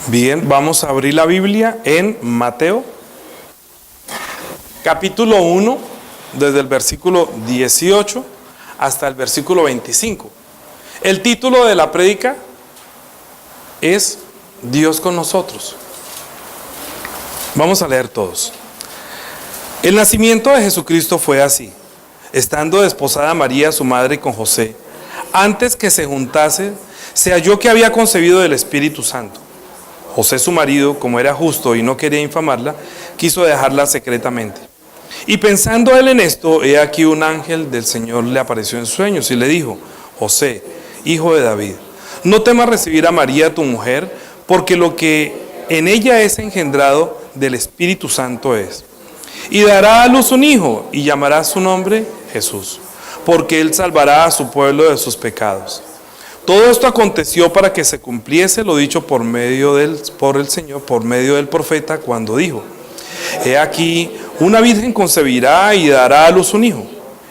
Bien, vamos a abrir la Biblia en Mateo, capítulo 1, desde el versículo 18 hasta el versículo 25. El título de la prédica es Dios con nosotros. Vamos a leer todos. El nacimiento de Jesucristo fue así. Estando desposada María, su madre, con José, antes que se juntase, se halló que había concebido del Espíritu Santo. José, su marido, como era justo y no quería infamarla, quiso dejarla secretamente. Y pensando él en esto, he aquí un ángel del Señor le apareció en sueños y le dijo: José, hijo de David, no temas recibir a María tu mujer, porque lo que en ella es engendrado del Espíritu Santo es. Y dará a luz un hijo, y llamará su nombre Jesús, porque él salvará a su pueblo de sus pecados. Todo esto aconteció para que se cumpliese lo dicho por el Señor, por medio del profeta, cuando dijo: He aquí, una virgen concebirá y dará a luz un hijo,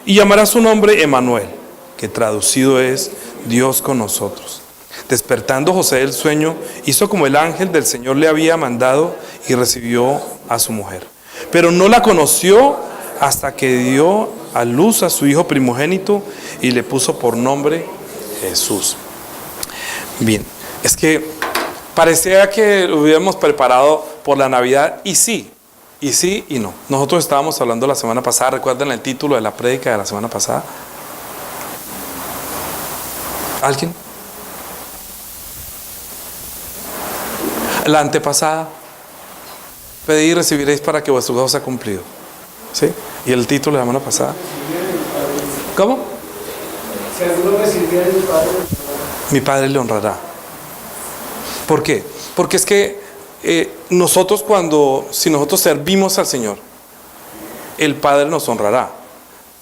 y llamará su nombre Emmanuel, que traducido es Dios con nosotros. Despertando José del sueño, hizo como el ángel del Señor le había mandado y recibió a su mujer. Pero no la conoció hasta que dio a luz a su hijo primogénito y le puso por nombre Jesús. Bien, es que parecía que lo hubiéramos preparado por la Navidad y sí y no. Nosotros estábamos hablando la semana pasada, ¿recuerdan el título de la prédica de la semana pasada? ¿Alguien? La antepasada. Pedí y recibiréis para que vuestro gozo sea cumplido. ¿Sí? ¿Y el título de la semana pasada? ¿Cómo? Si alguno me sirviera, mi Padre le honrará. ¿Por qué? Porque es que nosotros si nosotros servimos al Señor, el Padre nos honrará.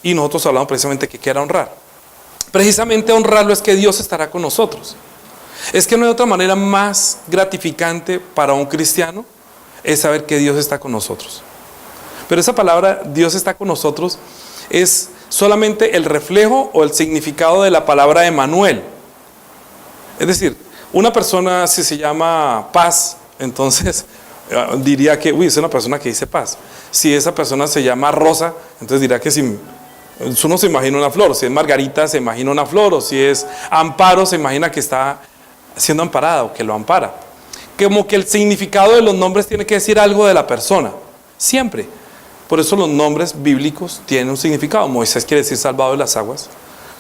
Y nosotros hablamos precisamente que quiera honrar. Precisamente honrarlo es que Dios estará con nosotros. Es que no hay otra manera más gratificante para un cristiano es saber que Dios está con nosotros. Pero esa palabra, Dios está con nosotros, es solamente el reflejo o el significado de la palabra Emmanuel. Es decir, una persona si se llama Paz, entonces diría que, es una persona que dice paz. Si esa persona se llama Rosa, entonces dirá que si uno se imagina una flor. Si es Margarita, se imagina una flor. O si es Amparo, se imagina que está siendo amparada o que lo ampara. Como que el significado de los nombres tiene que decir algo de la persona, siempre. Por eso los nombres bíblicos tienen un significado. Moisés quiere decir salvado de las aguas,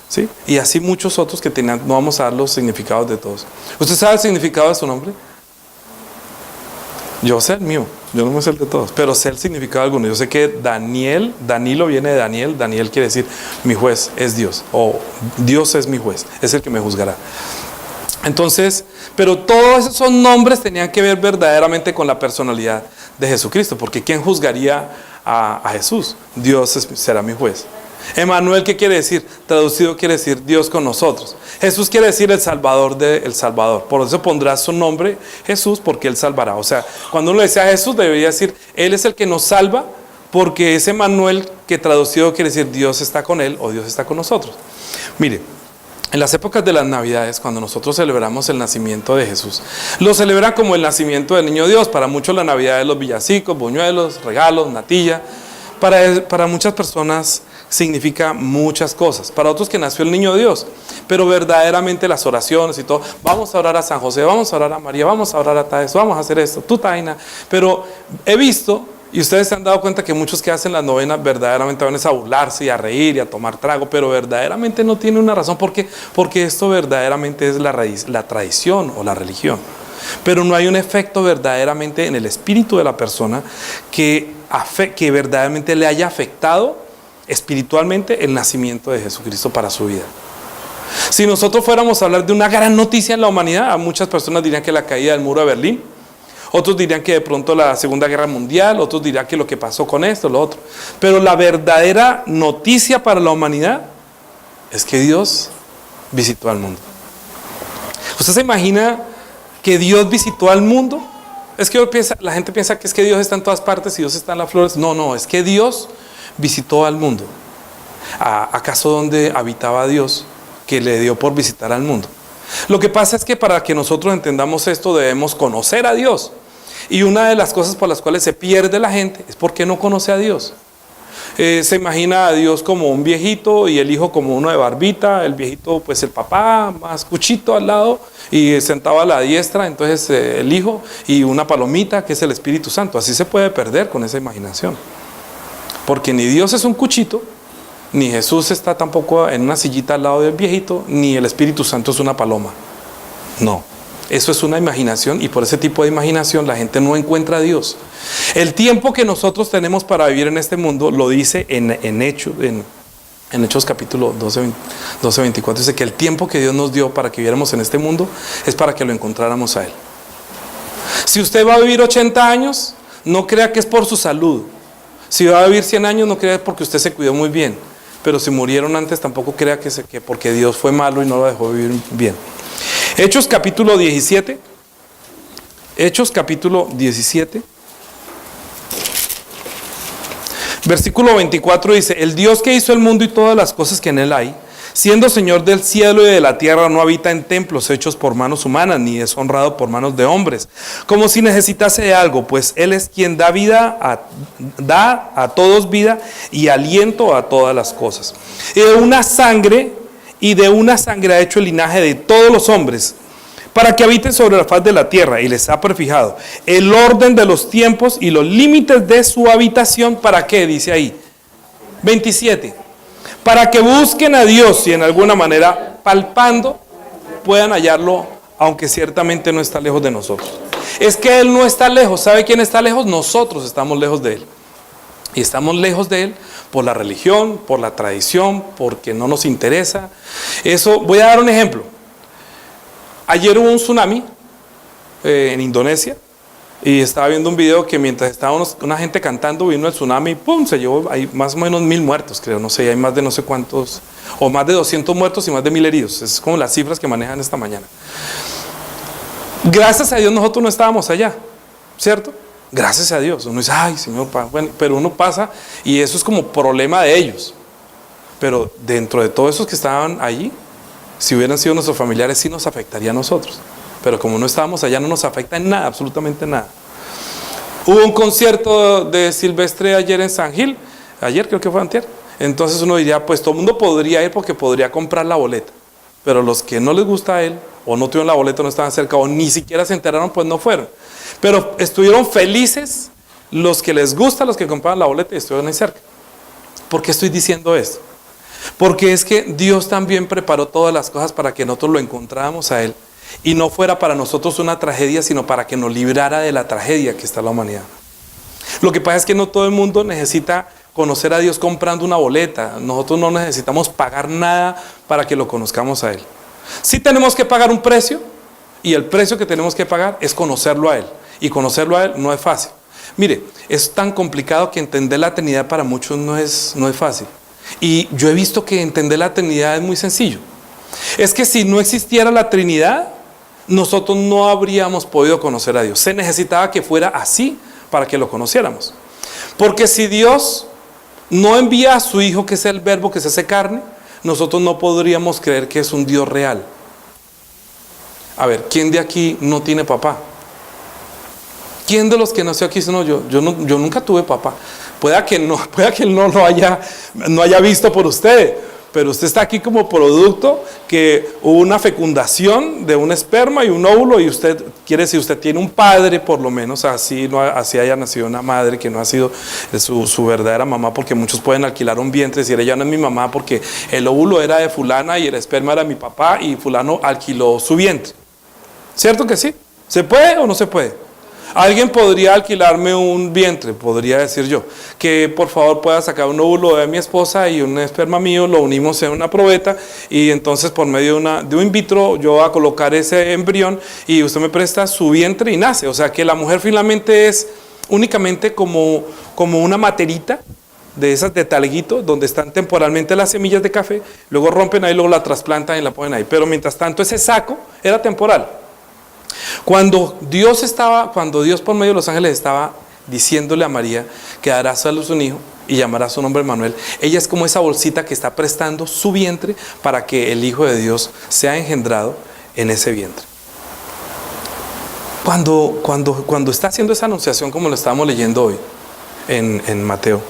¿sí? Y así muchos otros que no vamos a dar los significados de todos. ¿Usted sabe el significado de su nombre? Yo sé el mío, yo no me sé el de todos, pero sé el significado de algunos. Yo sé que Danilo viene de Daniel. Daniel quiere decir mi juez es Dios, o Dios es mi juez, es el que me juzgará. Entonces, pero todos esos nombres tenían que ver verdaderamente con la personalidad de Jesucristo, porque ¿quién juzgaría a Jesús? Dios será mi juez. Emmanuel, ¿qué quiere decir? Traducido quiere decir Dios con nosotros. Jesús quiere decir el Salvador del Salvador. Por eso pondrá su nombre Jesús, porque Él salvará. O sea, cuando uno le decía a Jesús, debería decir Él es el que nos salva, porque es Emmanuel, que traducido quiere decir Dios está con Él o Dios está con nosotros. Mire, en las épocas de las Navidades, cuando nosotros celebramos el nacimiento de Jesús, lo celebran como el nacimiento del niño Dios. Para muchos la Navidad es los villancicos, buñuelos, regalos, natilla. Para muchas personas significa muchas cosas. Para otros que nació el niño Dios. Pero verdaderamente las oraciones y todo, vamos a orar a San José, vamos a orar a María, vamos a orar a Taes, vamos a hacer esto, tú Taina. Pero he visto, y ustedes se han dado cuenta que muchos que hacen las novenas verdaderamente van a burlarse y a reír y a tomar trago, pero verdaderamente no tiene una razón. ¿Por qué? Porque esto verdaderamente es la raíz, la tradición o la religión. Pero no hay un efecto verdaderamente en el espíritu de la persona que verdaderamente le haya afectado espiritualmente el nacimiento de Jesucristo para su vida. Si nosotros fuéramos a hablar de una gran noticia en la humanidad, muchas personas dirían que la caída del muro de Berlín. Otros dirían que de pronto la Segunda Guerra Mundial, otros dirían que lo que pasó con esto, lo otro. Pero la verdadera noticia para la humanidad es que Dios visitó al mundo. ¿Usted se imagina que Dios visitó al mundo? Es que la gente piensa que es que Dios está en todas partes y Dios está en las flores. No, es que Dios visitó al mundo. ¿Acaso donde habitaba Dios que le dio por visitar al mundo? Lo que pasa es que para que nosotros entendamos esto debemos conocer a Dios. Y una de las cosas por las cuales se pierde la gente es porque no conoce a Dios. Se imagina a Dios como un viejito y el hijo como uno de barbita, el viejito pues el papá más cuchito al lado y sentado a la diestra, entonces el hijo y una palomita que es el Espíritu Santo. Así se puede perder con esa imaginación. Porque ni Dios es un cuchito, ni Jesús está tampoco en una sillita al lado del viejito, ni el Espíritu Santo es una paloma. No, eso es una imaginación y por ese tipo de imaginación la gente no encuentra a Dios. El tiempo que nosotros tenemos para vivir en este mundo lo dice en Hechos capítulo 12, 24, dice que el tiempo que Dios nos dio para que viviéramos en este mundo es para que lo encontráramos a Él. Si usted va a vivir 80 años, no crea que es por su salud. Si va a vivir 100 años, no crea porque usted se cuidó muy bien. Pero si murieron antes, tampoco crea que porque Dios fue malo y no lo dejó vivir bien. Hechos capítulo 17. Hechos capítulo 17. Versículo 24 dice: el Dios que hizo el mundo y todas las cosas que en él hay, siendo Señor del cielo y de la tierra, no habita en templos hechos por manos humanas, ni es honrado por manos de hombres, como si necesitase de algo, pues Él es quien da a todos vida y aliento a todas las cosas. Y de una sangre ha hecho el linaje de todos los hombres, para que habiten sobre la faz de la tierra, y les ha prefijado el orden de los tiempos y los límites de su habitación. ¿Para qué? Dice ahí. 27. Para que busquen a Dios y en alguna manera, palpando, puedan hallarlo, aunque ciertamente no está lejos de nosotros. Es que Él no está lejos. ¿Sabe quién está lejos? Nosotros estamos lejos de Él. Y estamos lejos de Él por la religión, por la tradición, porque no nos interesa. Eso, voy a dar un ejemplo. Ayer hubo un tsunami en Indonesia. Y estaba viendo un video que mientras estaba una gente cantando, vino el tsunami y ¡pum! Se llevó, hay más o menos 1000 muertos, creo, no sé, hay más de no sé cuántos, o más de 200 muertos y más de 1000 heridos. Es como las cifras que manejan esta mañana. Gracias a Dios nosotros no estábamos allá, ¿cierto? Gracias a Dios. Uno dice, ay Señor, bueno, pero uno pasa y eso es como problema de ellos. Pero dentro de todos esos que estaban allí, si hubieran sido nuestros familiares, sí nos afectaría a nosotros. Pero como no estábamos allá, no nos afecta en nada, absolutamente nada. Hubo un concierto de Silvestre ayer en San Gil, ayer creo que fue antier. Entonces uno diría, pues todo el mundo podría ir porque podría comprar la boleta. Pero los que no les gusta a él, o no tuvieron la boleta, no estaban cerca, o ni siquiera se enteraron, pues no fueron. Pero estuvieron felices los que les gusta, los que compraron la boleta y estuvieron ahí cerca. ¿Por qué estoy diciendo esto? Porque es que Dios también preparó todas las cosas para que nosotros lo encontráramos a Él. Y no fuera para nosotros una tragedia, sino para que nos librara de la tragedia que está la humanidad. Lo que pasa es que no todo el mundo necesita conocer a Dios comprando una boleta. Nosotros no necesitamos pagar nada para que lo conozcamos a Él. Sí tenemos que pagar un precio, y el precio que tenemos que pagar es conocerlo a Él. Y conocerlo a Él no es fácil. Mire, es tan complicado que entender la Trinidad para muchos no es fácil. Y yo he visto que entender la Trinidad es muy sencillo. Es que si no existiera la Trinidad, nosotros no habríamos podido conocer a Dios. Se necesitaba que fuera así para que lo conociéramos. Porque si Dios no envía a su Hijo, que es el Verbo que se hace carne, nosotros no podríamos creer que es un Dios real. A ver, ¿quién de aquí no tiene papá? ¿Quién de los que nació aquí dice, no, yo nunca tuve papá? Pueda que no lo haya visto por usted, pero usted está aquí como producto que hubo una fecundación de un esperma y un óvulo, y usted quiere decir, usted tiene un padre, por lo menos así haya nacido una madre que no ha sido su verdadera mamá, porque muchos pueden alquilar un vientre y decir, ella no es mi mamá porque el óvulo era de fulana y el esperma era mi papá y fulano alquiló su vientre. ¿Cierto que sí? ¿Se puede o no se puede? Alguien podría alquilarme un vientre, podría decir yo, que por favor pueda sacar un óvulo de mi esposa y un esperma mío, lo unimos en una probeta y entonces por medio de un in vitro yo voy a colocar ese embrión y usted me presta su vientre y nace. O sea que la mujer finalmente es únicamente como una materita de esas de talguito donde están temporalmente las semillas de café, luego rompen ahí, luego la trasplantan y la ponen ahí. Pero mientras tanto ese saco era temporal. Cuando Dios por medio de los ángeles estaba diciéndole a María que dará a luz un hijo y llamará su nombre Emmanuel, ella es como esa bolsita que está prestando su vientre para que el Hijo de Dios sea engendrado en ese vientre. Cuando está haciendo esa anunciación, como lo estábamos leyendo hoy en Mateo,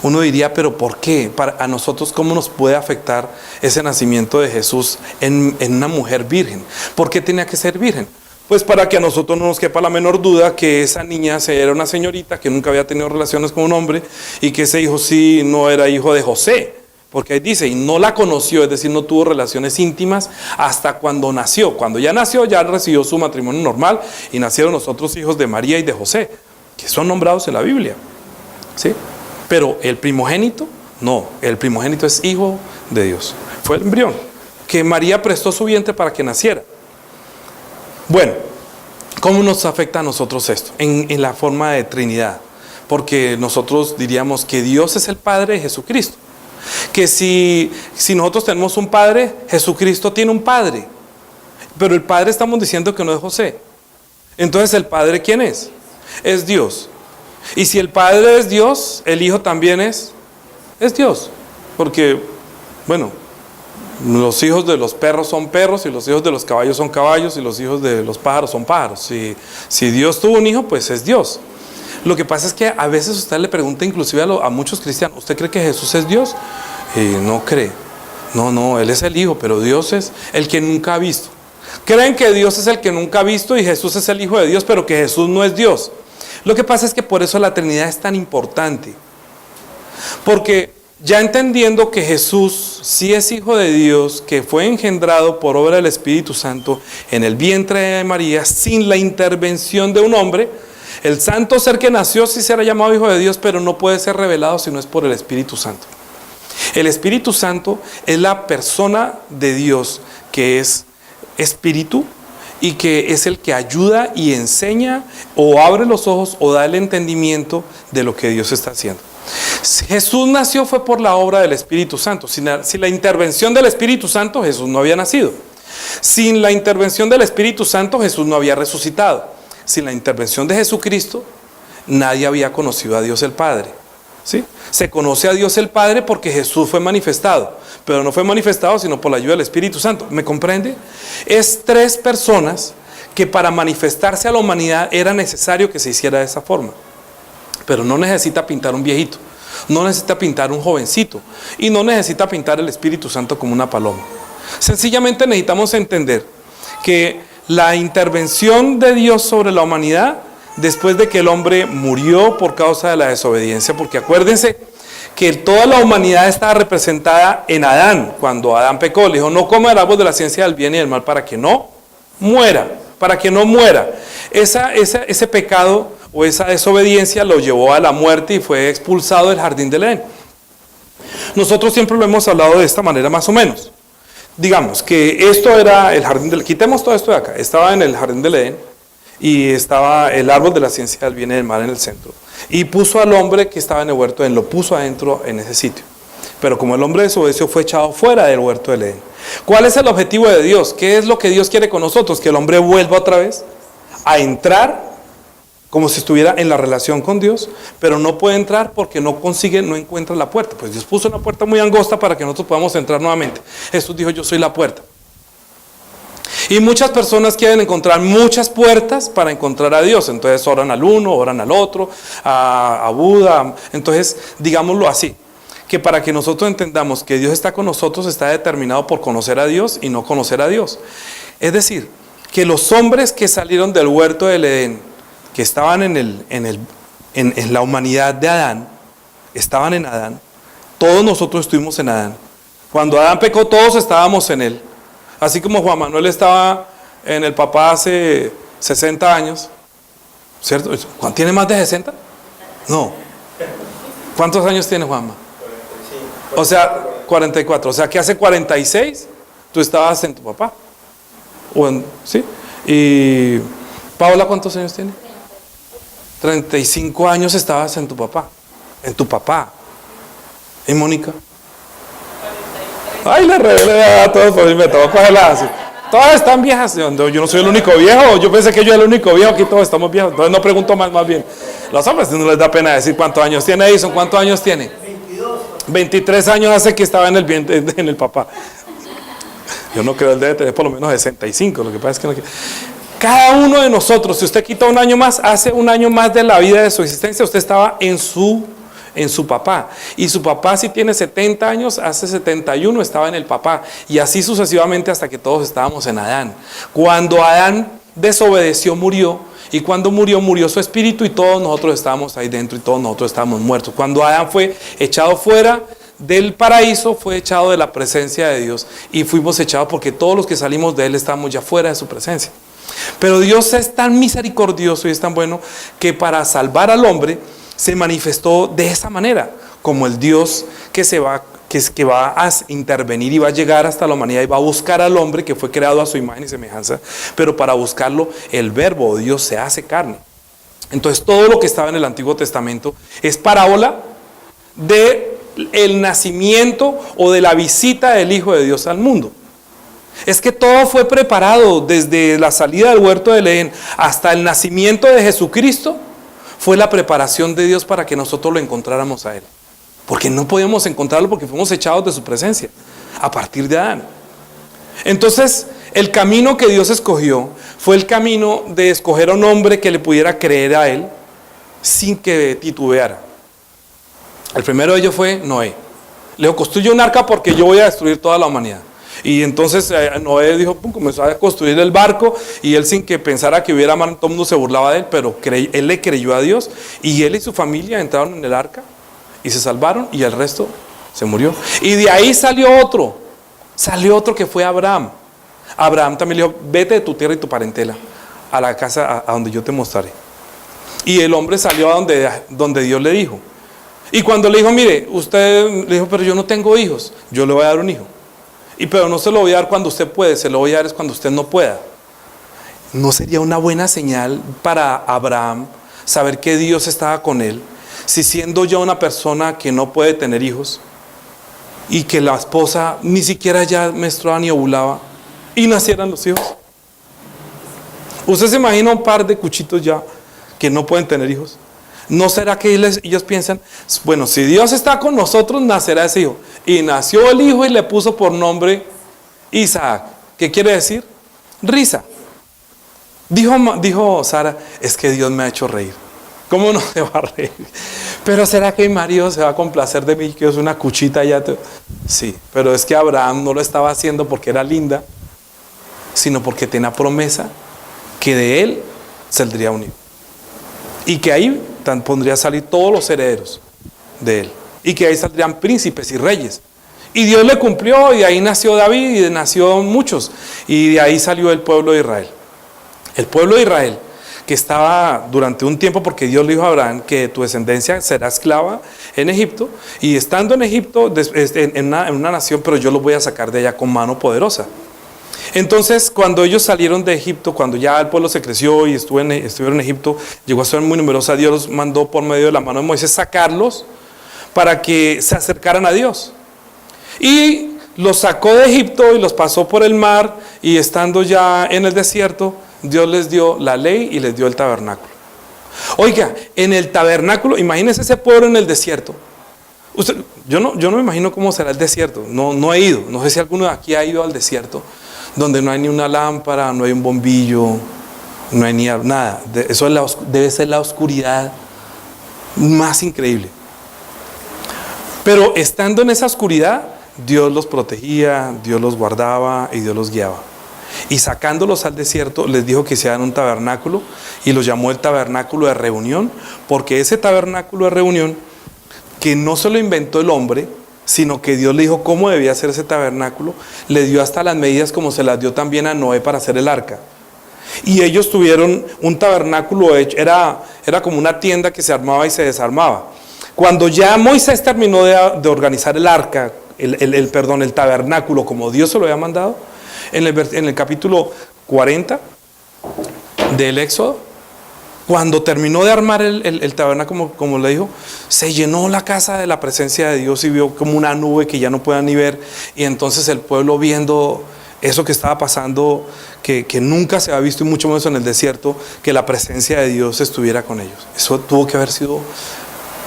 uno diría, pero ¿por qué? A nosotros, ¿cómo nos puede afectar ese nacimiento de Jesús en una mujer virgen? ¿Por qué tenía que ser virgen? Pues para que a nosotros no nos quepa la menor duda que esa niña era una señorita que nunca había tenido relaciones con un hombre y que ese hijo sí no era hijo de José. Porque ahí dice, y no la conoció, es decir, no tuvo relaciones íntimas hasta cuando nació. Cuando ya nació, ya recibió su matrimonio normal y nacieron los otros hijos de María y de José, que son nombrados en la Biblia. ¿Sí? Pero el primogénito, no, el primogénito es hijo de Dios. Fue el embrión que María prestó su vientre para que naciera. Bueno, ¿cómo nos afecta a nosotros esto? En la forma de Trinidad. Porque nosotros diríamos que Dios es el Padre de Jesucristo. Que si nosotros tenemos un Padre, Jesucristo tiene un Padre. Pero el Padre estamos diciendo que no es José. Entonces, ¿el Padre quién es? Es Dios. Y si el Padre es Dios, el Hijo también es Dios. Porque, bueno, los hijos de los perros son perros y los hijos de los caballos son caballos y los hijos de los pájaros son pájaros. Si Dios tuvo un hijo, pues es Dios. Lo que pasa es que a veces usted le pregunta inclusive a muchos cristianos, ¿usted cree que Jesús es Dios? No cree. No, Él es el Hijo, pero Dios es el que nunca ha visto. Creen que Dios es el que nunca ha visto y Jesús es el Hijo de Dios, pero que Jesús no es Dios. Lo que pasa es que por eso la Trinidad es tan importante. Porque ya entendiendo que Jesús sí es Hijo de Dios, que fue engendrado por obra del Espíritu Santo en el vientre de María, sin la intervención de un hombre, el santo ser que nació sí será llamado Hijo de Dios, pero no puede ser revelado si no es por el Espíritu Santo. El Espíritu Santo es la persona de Dios que es Espíritu y que es el que ayuda y enseña o abre los ojos o da el entendimiento de lo que Dios está haciendo. Si Jesús nació fue por la obra del Espíritu Santo. Sin la intervención del Espíritu Santo, Jesús no había nacido. Sin la intervención del Espíritu Santo, Jesús no había resucitado. Sin la intervención de Jesucristo, nadie había conocido a Dios el Padre. ¿Sí? Se conoce a Dios el Padre porque Jesús fue manifestado, pero no fue manifestado sino por la ayuda del Espíritu Santo. ¿Me comprende? Es tres personas que para manifestarse a la humanidad era necesario que se hiciera de esa forma. Pero no necesita pintar un viejito, no necesita pintar un jovencito y no necesita pintar el Espíritu Santo como una paloma. Sencillamente necesitamos entender que la intervención de Dios sobre la humanidad después de que el hombre murió por causa de la desobediencia, porque acuérdense que toda la humanidad estaba representada en Adán. Cuando Adán pecó, le dijo, no coma del árbol de la ciencia del bien y del mal para que no muera, ese pecado o esa desobediencia lo llevó a la muerte y fue expulsado del jardín del Edén. Nosotros siempre lo hemos hablado de esta manera más o menos. Digamos que esto era el jardín del Edén. Quitemos todo esto de acá. Estaba en el jardín del Edén y estaba el árbol de la ciencia del bien y del mal en el centro. Y puso al hombre que estaba en el huerto del Edén, lo puso adentro en ese sitio. Pero como el hombre desobedeció, fue echado fuera del huerto del Edén. ¿Cuál es el objetivo de Dios? ¿Qué es lo que Dios quiere con nosotros? Que el hombre vuelva otra vez a entrar como si estuviera en la relación con Dios, pero no puede entrar porque no encuentra la puerta. Pues Dios puso una puerta muy angosta para que nosotros podamos entrar nuevamente. Jesús dijo, yo soy la puerta. Y muchas personas quieren encontrar muchas puertas para encontrar a Dios. Entonces oran al uno, oran al otro, a Buda. Entonces, digámoslo así, que para que nosotros entendamos que Dios está con nosotros, está determinado por conocer a Dios y no conocer a Dios. Es decir, que los hombres que salieron del huerto del Edén, que estaban en la humanidad de Adán, estaban en Adán, todos nosotros estuvimos en Adán. Cuando Adán pecó, todos estábamos en él. Así como Juan Manuel estaba en el papá hace 60 años, ¿cierto? ¿Tiene más de 60? No. ¿Cuántos años tiene Juanma? 45. O sea, 44. O sea, que hace 46 tú estabas en tu papá. ¿Sí? Y Paola, ¿cuántos años tiene? 35 años estabas en tu papá. En tu papá. ¿Y Mónica? Ay, le revelé a todos, pues me tengo que cogerla así. Todas están viejas. Yo no soy el único viejo. Yo pensé que yo era el único viejo. Aquí todos estamos viejos. Entonces no pregunto más bien. Los hombres no les da pena decir cuántos años tiene Edison. ¿Cuántos años tiene? 22. 23 años hace que estaba en el vientre, en el papá. Yo no creo, él debe tener por lo menos 65. Lo que pasa es que no. Cada uno de nosotros, si usted quita un año más, hace un año más de la vida de su existencia, usted estaba en su papá. Y su papá, si tiene 70 años, hace 71 estaba en el papá. Y así sucesivamente hasta que todos estábamos en Adán. Cuando Adán desobedeció, murió. Y cuando murió, murió su espíritu y todos nosotros estábamos ahí dentro y todos nosotros estábamos muertos. Cuando Adán fue echado fuera del paraíso, fue echado de la presencia de Dios. Y fuimos echados porque todos los que salimos de él estamos ya fuera de su presencia. Pero Dios es tan misericordioso y es tan bueno que para salvar al hombre se manifestó de esa manera, como el Dios que va a intervenir y va a llegar hasta la humanidad y va a buscar al hombre que fue creado a su imagen y semejanza, pero para buscarlo el verbo de Dios se hace carne. Entonces todo lo que estaba en el Antiguo Testamento es parábola de el nacimiento o de la visita del Hijo de Dios al mundo. Es que todo fue preparado desde la salida del huerto del Edén hasta el nacimiento de Jesucristo. Fue la preparación de Dios para que nosotros lo encontráramos a Él. Porque no podíamos encontrarlo porque fuimos echados de su presencia a partir de Adán. Entonces, el camino que Dios escogió fue el camino de escoger a un hombre que le pudiera creer a Él sin que titubeara. El primero de ellos fue Noé. Le dijo, construye un arca porque yo voy a destruir toda la humanidad. Y entonces Noé dijo, comenzó a construir el barco y él sin que pensara que hubiera mar, todo el mundo se burlaba de él, pero él le creyó a Dios y él y su familia entraron en el arca y se salvaron y el resto se murió. Y de ahí salió otro que fue Abraham. Abraham también le dijo, vete de tu tierra y tu parentela a la casa a donde yo te mostraré. Y el hombre salió a donde Dios le dijo. Y cuando le dijo, mire, usted le dijo, pero yo no tengo hijos, yo le voy a dar un hijo. Pero no se lo voy a dar cuando usted puede, se lo voy a dar es cuando usted no pueda. ¿No sería una buena señal para Abraham saber que Dios estaba con él? Si siendo ya una persona que no puede tener hijos y que la esposa ni siquiera ya menstruaba ni ovulaba y nacieran los hijos. ¿Usted se imagina un par de cuchitos ya que no pueden tener hijos? ¿No será que ellos piensan, bueno, si Dios está con nosotros, nacerá ese hijo? Y nació el hijo y le puso por nombre Isaac. ¿Qué quiere decir? Risa. Dijo Sara, es que Dios me ha hecho reír. ¿Cómo no se va a reír? Pero ¿será que mi marido se va a complacer de mí que es una cuchita ya? Sí, pero es que Abraham no lo estaba haciendo porque era linda, sino porque tenía promesa que de él saldría un hijo. Y que ahí pondría a salir todos los herederos de él. Y que ahí saldrían príncipes y reyes. Y Dios le cumplió, y de ahí nació David, y nació muchos. Y de ahí salió el pueblo de Israel. El pueblo de Israel, que estaba durante un tiempo, porque Dios le dijo a Abraham que tu descendencia será esclava en Egipto. Y estando en Egipto, en una nación, pero yo los voy a sacar de allá con mano poderosa. Entonces, cuando ellos salieron de Egipto, cuando ya el pueblo se creció y estuvieron en Egipto, llegó a ser muy numerosa, Dios los mandó por medio de la mano de Moisés sacarlos para que se acercaran a Dios. Y los sacó de Egipto y los pasó por el mar, y estando ya en el desierto, Dios les dio la ley y les dio el tabernáculo. Oiga, en el tabernáculo, imagínense ese pueblo en el desierto. Yo no me imagino cómo será el desierto, no he ido, no sé si alguno de aquí ha ido al desierto, donde no hay ni una lámpara, no hay un bombillo, no hay ni nada. Eso debe ser la oscuridad más increíble. Pero estando en esa oscuridad, Dios los protegía, Dios los guardaba y Dios los guiaba. Y sacándolos al desierto, les dijo que hicieran un tabernáculo y lo llamó el tabernáculo de reunión, porque ese tabernáculo de reunión, que no se lo inventó el hombre, sino que Dios le dijo cómo debía ser ese tabernáculo, le dio hasta las medidas como se las dio también a Noé para hacer el arca. Y ellos tuvieron un tabernáculo hecho, era como una tienda que se armaba y se desarmaba. Cuando ya Moisés terminó de organizar el arca, el tabernáculo como Dios se lo había mandado, en el capítulo 40 del Éxodo, cuando terminó de armar el tabernáculo, como le dijo, se llenó la casa de la presencia de Dios y vio como una nube que ya no podían ni ver. Y entonces el pueblo, viendo eso que estaba pasando, que nunca se había visto y mucho menos en el desierto, que la presencia de Dios estuviera con ellos. Eso tuvo que haber sido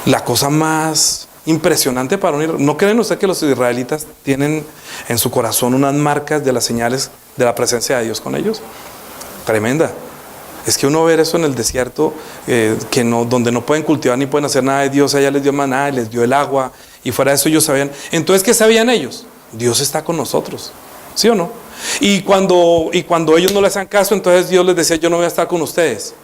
la cosa más impresionante para unir. ¿No creen ustedes que los israelitas tienen en su corazón unas marcas de las señales de la presencia de Dios con ellos? Tremenda. Es que uno ver eso en el desierto, donde no pueden cultivar ni pueden hacer nada de Dios, allá les dio maná, les dio el agua, y fuera de eso ellos sabían. Entonces, ¿qué sabían ellos? Dios está con nosotros, ¿sí o no? Y cuando ellos no les hacían caso, entonces Dios les decía, yo no voy a estar con ustedes.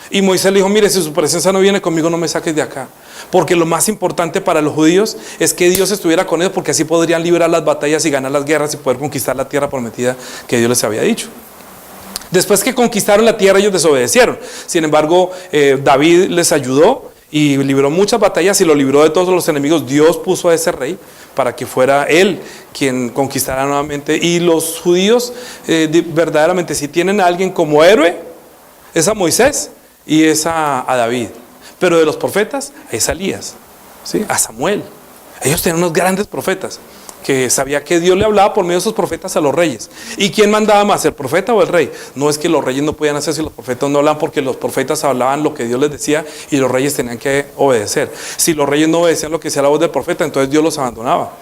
Y Moisés le dijo, mire, si su presencia no viene conmigo, no me saques de acá. Porque lo más importante para los judíos es que Dios estuviera con ellos, porque así podrían librar las batallas y ganar las guerras y poder conquistar la tierra prometida que Dios les había dicho. Después que conquistaron la tierra, ellos desobedecieron. Sin embargo, David les ayudó y libró muchas batallas y lo libró de todos los enemigos. Dios puso a ese rey para que fuera él quien conquistara nuevamente. Y los judíos, verdaderamente, si tienen a alguien como héroe, es a Moisés y es a David. Pero de los profetas, es a Elías, ¿sí? A Samuel. Ellos tenían unos grandes profetas que sabía que Dios le hablaba por medio de esos profetas a los reyes. ¿Y quién mandaba más, el profeta o el rey? No es que los reyes no podían hacer si los profetas no hablaban, porque los profetas hablaban lo que Dios les decía y los reyes tenían que obedecer. Si los reyes no obedecían lo que decía la voz del profeta, entonces Dios los abandonaba.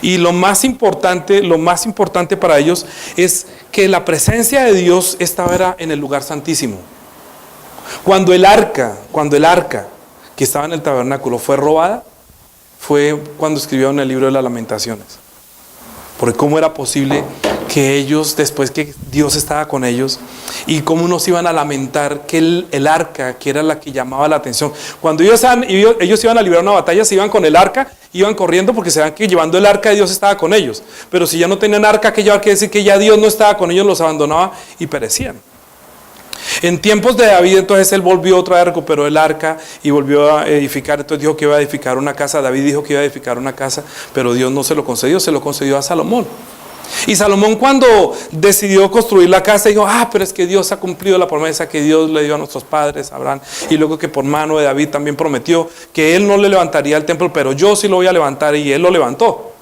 Y lo más importante para ellos es que la presencia de Dios estaba en el lugar santísimo. Cuando el arca que estaba en el tabernáculo fue robada, fue cuando escribieron el libro de las Lamentaciones. Porque cómo era posible que ellos, después que Dios estaba con ellos, y cómo nos iban a lamentar que el arca, que era la que llamaba la atención, cuando ellos iban a librar una batalla, se iban con el arca, iban corriendo porque sabían que llevando el arca de Dios estaba con ellos. Pero si ya no tenían arca que llevar, quiere decir que ya Dios no estaba con ellos, los abandonaba y perecían. En tiempos de David, entonces él volvió otra vez, recuperó el arca y volvió a edificar. Entonces dijo que iba a edificar una casa. David dijo que iba a edificar una casa, pero Dios no se lo concedió a Salomón. Y Salomón, cuando decidió construir la casa, dijo, pero es que Dios ha cumplido la promesa que Dios le dio a nuestros padres, Abraham, y luego que por mano de David también prometió que él no le levantaría el templo, pero yo sí lo voy a levantar, y él lo levantó.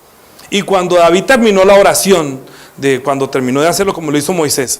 Y cuando David terminó la oración, cuando terminó de hacerlo como lo hizo Moisés,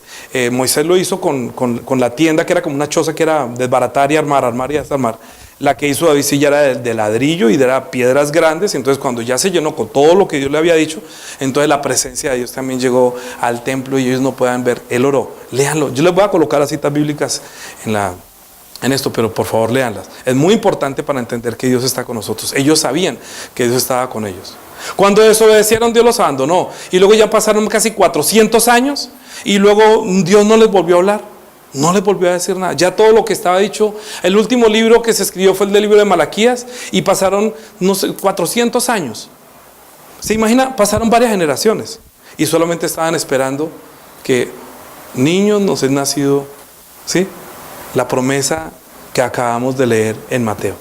Moisés lo hizo con la tienda, que era como una choza que era desbaratar y armar y desarmar. La que hizo David sí ya era de ladrillo y de piedras grandes. Entonces cuando ya se llenó con todo lo que Dios le había dicho, entonces la presencia de Dios también llegó al templo y ellos no puedan ver. Él oró, léanlo. Yo les voy a colocar las citas bíblicas en esto, pero por favor léanlas. Es muy importante para entender que Dios está con nosotros. Ellos sabían que Dios estaba con ellos. Cuando desobedecieron, Dios los abandonó. Y luego ya pasaron casi 400 años y luego Dios no les volvió a hablar. No les volvió a decir nada. Ya todo lo que estaba dicho, el último libro que se escribió fue el del libro de Malaquías, y pasaron, 400 años. ¿Se imagina? Pasaron varias generaciones y solamente estaban esperando que niños nos es nacido, ¿sí? La promesa que acabamos de leer en Mateo.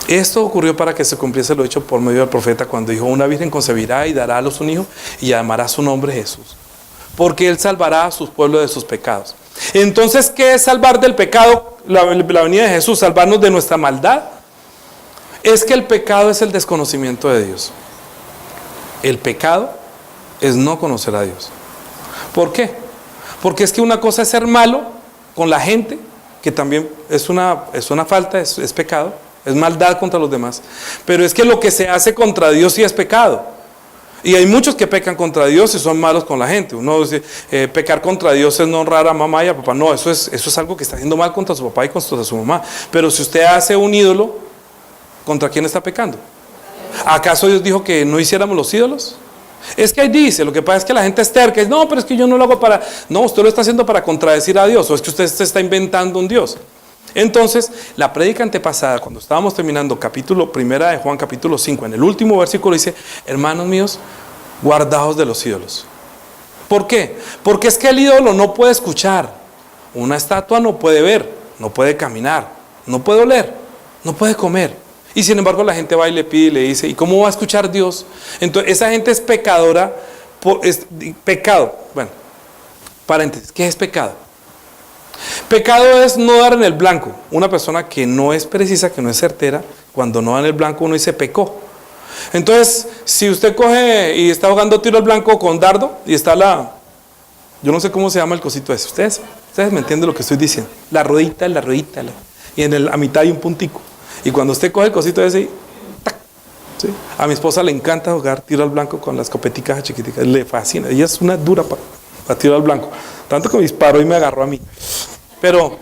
Esto ocurrió para que se cumpliese lo hecho por medio del profeta cuando dijo: una virgen concebirá y dará a luz un hijo y llamará su nombre Jesús, porque él salvará a sus pueblos de sus pecados. Entonces, ¿qué es salvar del pecado? La venida de Jesús, salvarnos de nuestra maldad. Es que el pecado es el desconocimiento de Dios. El pecado es no conocer a Dios. ¿Por qué? Porque es que una cosa es ser malo con la gente, que también es una falta, es pecado, es maldad contra los demás. Pero es que lo que se hace contra Dios sí es pecado. Y hay muchos que pecan contra Dios y son malos con la gente. Uno dice, pecar contra Dios es no honrar a mamá y a papá. No, eso es algo que está haciendo mal contra su papá y contra su mamá. Pero si usted hace un ídolo, ¿contra quién está pecando? ¿Acaso Dios dijo que no hiciéramos los ídolos? Es que ahí dice, lo que pasa es que la gente es terca. No, pero es que yo no lo hago para... No, usted lo está haciendo para contradecir a Dios. O es que usted se está inventando un Dios. Entonces, la prédica antepasada, cuando estábamos terminando primera de Juan capítulo 5, en el último versículo dice: hermanos míos, guardaos de los ídolos. ¿Por qué? Porque es que el ídolo no puede escuchar, una estatua no puede ver, no puede caminar, no puede oler, no puede comer. Y sin embargo la gente va y le pide y le dice: ¿y cómo va a escuchar Dios? Entonces esa gente es pecadora, pecado. Bueno, paréntesis, ¿qué es pecado? Pecado es no dar en el blanco. Una persona que no es precisa, que no es certera, cuando no da en el blanco uno dice pecó. Entonces, si usted coge y está jugando tiro al blanco con dardo y está yo no sé cómo se llama el cosito ese, ustedes me entienden lo que estoy diciendo, la ruedita, y a mitad hay un puntico, y cuando usted coge el cosito ese ¿sí? A mi esposa le encanta jugar tiro al blanco con las escopeticas chiquiticas, le fascina. Ella es una dura para tiro al blanco. Tanto que me disparó y me agarró a mí. Pero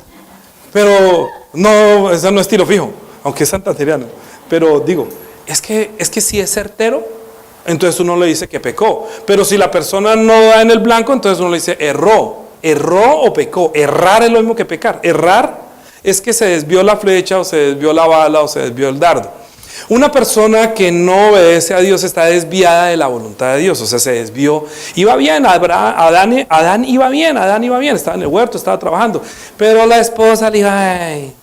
no, eso no es tiro fijo, aunque es santandereano. Pero digo, es que si es certero, entonces uno le dice que pecó. Pero si la persona no da en el blanco, entonces uno le dice erró o pecó. Errar es lo mismo que pecar. Errar es que se desvió la flecha, o se desvió la bala, o se desvió el dardo. Una persona que no obedece a Dios está desviada de la voluntad de Dios, o sea, se desvió. Iba bien, Adán iba bien, estaba en el huerto, estaba trabajando, pero la esposa le dijo, ay,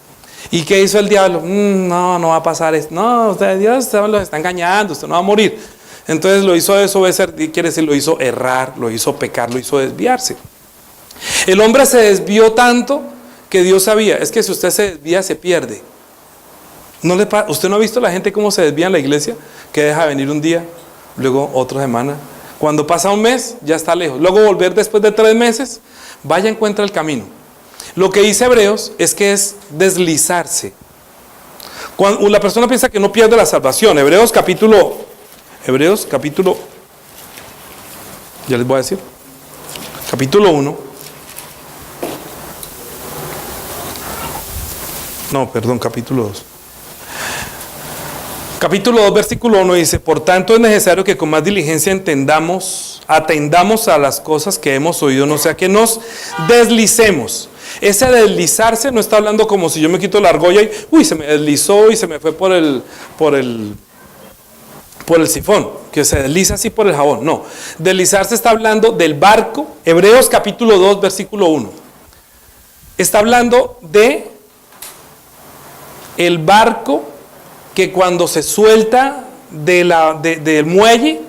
¿y qué hizo el diablo? No va a pasar esto, no, usted, Dios los está engañando, usted no va a morir. Entonces lo hizo desobedecer, quiere decir, lo hizo errar, lo hizo pecar, lo hizo desviarse. El hombre se desvió tanto que Dios sabía, es que si usted se desvía se pierde. ¿Usted no ha visto la gente cómo se desvía en la iglesia? Que deja venir un día, luego otra semana. Cuando pasa un mes, ya está lejos. Luego volver después de 3 meses, vaya, encuentra el camino. Lo que dice Hebreos es que es deslizarse. Cuando la persona piensa que no pierde la salvación. Hebreos capítulo, ya les voy a decir, capítulo 1. No, perdón, capítulo 2. Capítulo 2, versículo 1 dice, por tanto es necesario que con más diligencia atendamos a las cosas que hemos oído, no sea que nos deslicemos. Ese deslizarse no está hablando como si yo me quito la argolla y se me deslizó y se me fue por el sifón, que se desliza así por el jabón. No, deslizarse está hablando del barco. Hebreos capítulo 2, versículo 1. Está hablando de el barco que cuando se suelta del muelle,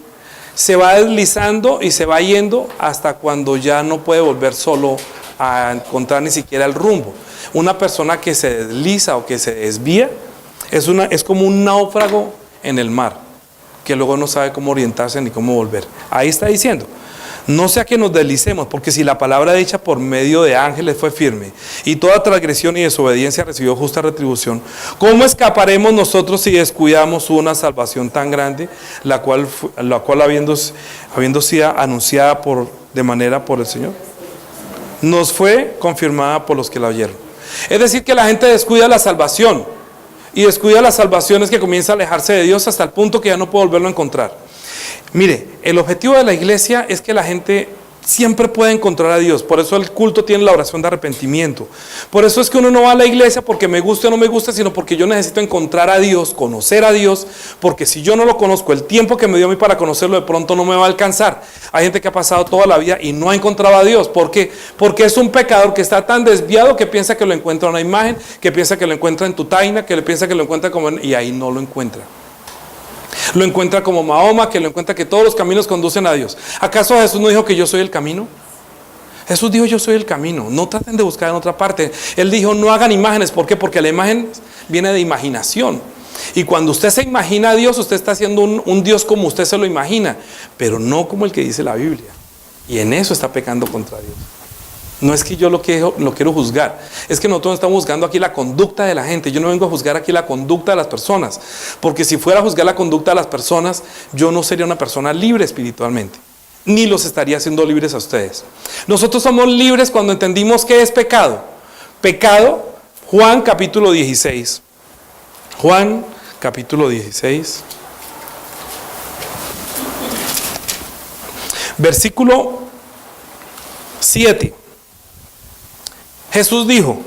se va deslizando y se va yendo hasta cuando ya no puede volver solo a encontrar ni siquiera el rumbo. Una persona que se desliza o que se desvía es como un náufrago en el mar, que luego no sabe cómo orientarse ni cómo volver. Ahí está diciendo, no sea que nos deslicemos, porque si la palabra dicha por medio de ángeles fue firme, y toda transgresión y desobediencia recibió justa retribución, ¿cómo escaparemos nosotros si descuidamos una salvación tan grande, la cual habiendo sido anunciada de manera por el Señor, nos fue confirmada por los que la oyeron? Es decir, que la gente descuida la salvación, y descuida la salvación es que comienza a alejarse de Dios hasta el punto que ya no puede volverlo a encontrar. Mire, el objetivo de la iglesia es que la gente siempre pueda encontrar a Dios. Por eso el culto tiene la oración de arrepentimiento. Por eso es que uno no va a la iglesia porque me guste o no me guste, sino porque yo necesito encontrar a Dios, conocer a Dios, porque si yo no lo conozco, el tiempo que me dio a mí para conocerlo de pronto no me va a alcanzar. Hay gente que ha pasado toda la vida y no ha encontrado a Dios. ¿Por qué? Porque es un pecador que está tan desviado que piensa que lo encuentra en una imagen, que piensa que lo encuentra en tu taina, que piensa que lo encuentra y ahí no lo encuentra. Lo encuentra como Mahoma, que lo encuentra que todos los caminos conducen a Dios. ¿Acaso Jesús no dijo que yo soy el camino? Jesús dijo yo soy el camino, no traten de buscar en otra parte. Él dijo no hagan imágenes, ¿por qué? Porque la imagen viene de imaginación. Y cuando usted se imagina a Dios, usted está haciendo un Dios como usted se lo imagina, pero no como el que dice la Biblia. Y en eso está pecando contra Dios. No es que yo lo quiero juzgar, es que nosotros estamos juzgando aquí la conducta de la gente. Yo no vengo a juzgar aquí la conducta de las personas, porque si fuera a juzgar la conducta de las personas, yo no sería una persona libre espiritualmente, ni los estaría haciendo libres a ustedes. Nosotros somos libres cuando entendimos qué es pecado. Pecado, Juan capítulo 16. Juan capítulo 16. Versículo 7. Jesús dijo,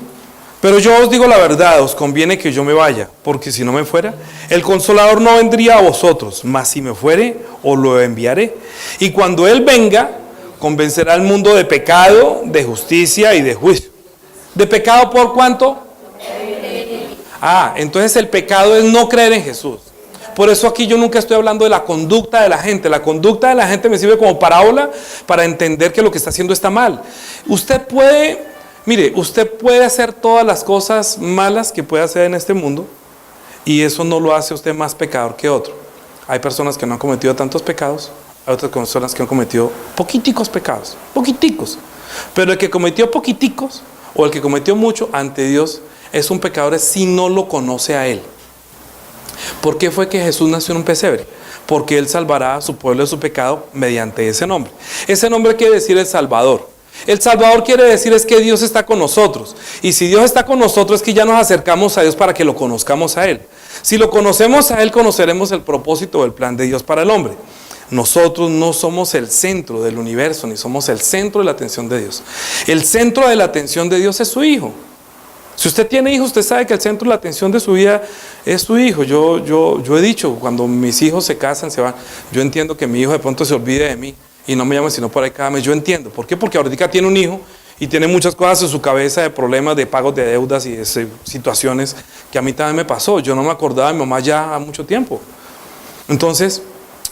pero yo os digo la verdad, os conviene que yo me vaya, porque si no me fuera, el Consolador no vendría a vosotros, mas si me fuere, os lo enviaré. Y cuando Él venga, convencerá al mundo de pecado, de justicia y de juicio. ¿De pecado por cuánto? Entonces el pecado es no creer en Jesús. Por eso aquí yo nunca estoy hablando de la conducta de la gente. La conducta de la gente me sirve como parábola para entender que lo que está haciendo está mal. Usted puede hacer todas las cosas malas que puede hacer en este mundo y eso no lo hace usted más pecador que otro. Hay personas que no han cometido tantos pecados, hay otras personas que han cometido poquiticos pecados, poquiticos. Pero el que cometió poquiticos o el que cometió mucho ante Dios es un pecador si no lo conoce a Él. ¿Por qué fue que Jesús nació en un pesebre? Porque Él salvará a su pueblo de su pecado mediante ese nombre. Ese nombre quiere decir el Salvador. El Salvador quiere decir es que Dios está con nosotros. Y si Dios está con nosotros es que ya nos acercamos a Dios para que lo conozcamos a Él. Si lo conocemos a Él, conoceremos el propósito o el plan de Dios para el hombre. Nosotros no somos el centro del universo, ni somos el centro de la atención de Dios. El centro de la atención de Dios es su Hijo. Si usted tiene hijos, usted sabe que el centro de la atención de su vida es su hijo. Yo he dicho, cuando mis hijos se casan, se van, yo entiendo que mi hijo de pronto se olvide de mí y no me llame sino por ahí cada mes. Yo entiendo. ¿Por qué? Porque ahorita tiene un hijo y tiene muchas cosas en su cabeza de problemas, de pagos de deudas y de situaciones que a mí también me pasó. Yo no me acordaba de mi mamá ya hace mucho tiempo. Entonces,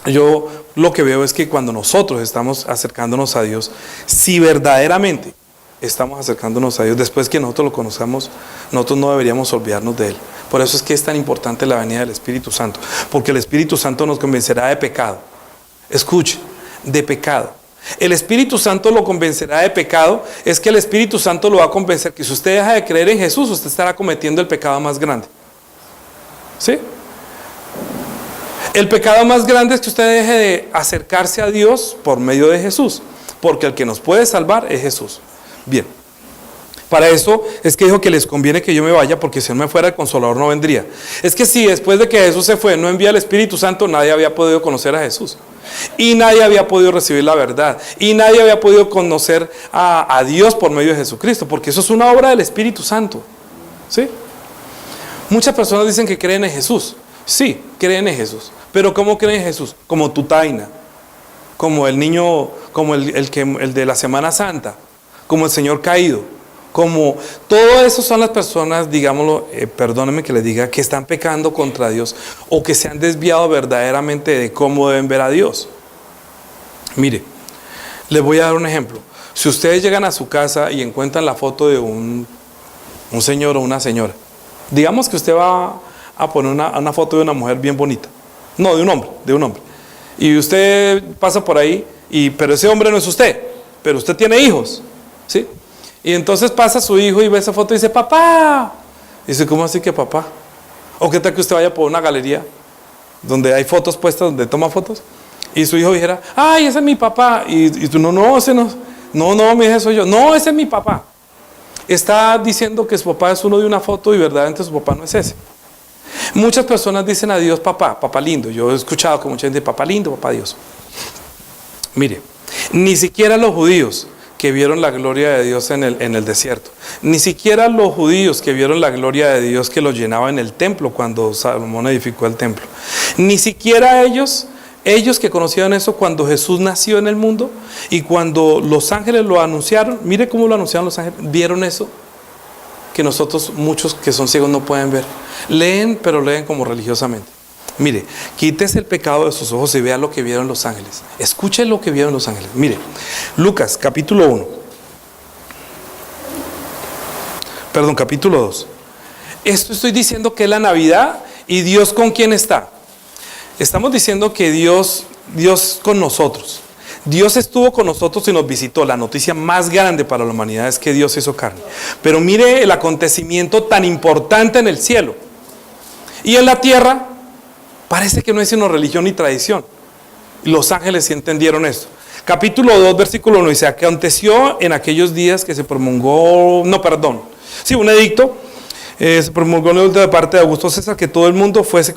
yo lo que veo es que cuando nosotros estamos acercándonos a Dios, si verdaderamente estamos acercándonos a Dios, después que nosotros lo conozcamos, nosotros no deberíamos olvidarnos de Él. Por eso es que es tan importante la venida del Espíritu Santo, porque el Espíritu Santo nos convencerá de pecado. Escuche, de pecado. El Espíritu Santo lo convencerá de pecado, es que el Espíritu Santo lo va a convencer que si usted deja de creer en Jesús, usted estará cometiendo el pecado más grande. ¿Sí? El pecado más grande es que usted deje de acercarse a Dios por medio de Jesús, porque el que nos puede salvar es Jesús. Bien, para eso es que dijo que les conviene que yo me vaya, porque si no me fuera el Consolador no vendría. Es que si después de que Jesús se fue no envía el Espíritu Santo, nadie había podido conocer a Jesús. Y nadie había podido recibir la verdad. Y nadie había podido conocer a Dios por medio de Jesucristo, porque eso es una obra del Espíritu Santo. ¿Sí? Muchas personas dicen que creen en Jesús. Sí, creen en Jesús. Pero ¿cómo creen en Jesús? Como Tutaina, como el niño, como el de la Semana Santa, como el Señor caído, como todo eso son las personas, digámoslo, perdónenme que les diga, que están pecando contra Dios o que se han desviado verdaderamente de cómo deben ver a Dios. Mire, les voy a dar un ejemplo. Si ustedes llegan a su casa y encuentran la foto de un señor o una señora, digamos que usted va a poner una foto de una mujer bien bonita, no, de un hombre, y usted pasa por ahí, pero ese hombre no es usted, pero usted tiene hijos, ¿sí? Y entonces pasa su hijo y ve esa foto y dice, papá. Y dice, ¿cómo así que papá? ¿O qué tal que usted vaya por una galería donde hay fotos puestas, donde toma fotos? Y su hijo dijera, ay, ese es mi papá. Y tú, no, ese no. No, mi hija soy yo. No, ese es mi papá. Está diciendo que su papá es uno de una foto y verdaderamente su papá no es ese. Muchas personas dicen a Dios papá, papá lindo. Yo he escuchado que mucha gente dice papá lindo, papá Dios. Mire, ni siquiera los judíos que vieron la gloria de Dios en el desierto, ni siquiera los judíos que vieron la gloria de Dios que los llenaba en el templo cuando Salomón edificó el templo, ni siquiera ellos que conocieron eso cuando Jesús nació en el mundo y cuando los ángeles lo anunciaron, mire cómo lo anunciaron los ángeles, vieron eso que nosotros, muchos que son ciegos, no pueden ver. Leen, pero leen como religiosamente. Mire, quítese el pecado de sus ojos y vea lo que vieron los ángeles. Escuche lo que vieron los ángeles. Mire, Lucas capítulo 1. Perdón, capítulo 2. Esto estoy diciendo que es la Navidad y Dios con quién está. Estamos diciendo que Dios con nosotros. Dios estuvo con nosotros y nos visitó. La noticia más grande para la humanidad es que Dios hizo carne. Pero mire el acontecimiento tan importante en el cielo. Y en la tierra parece que no es sino religión ni tradición. Los ángeles sí entendieron esto. Capítulo 2, versículo 1 dice, aconteció en aquellos días que se promulgó, un edicto, se promulgó de parte de Augusto César que todo el mundo fuese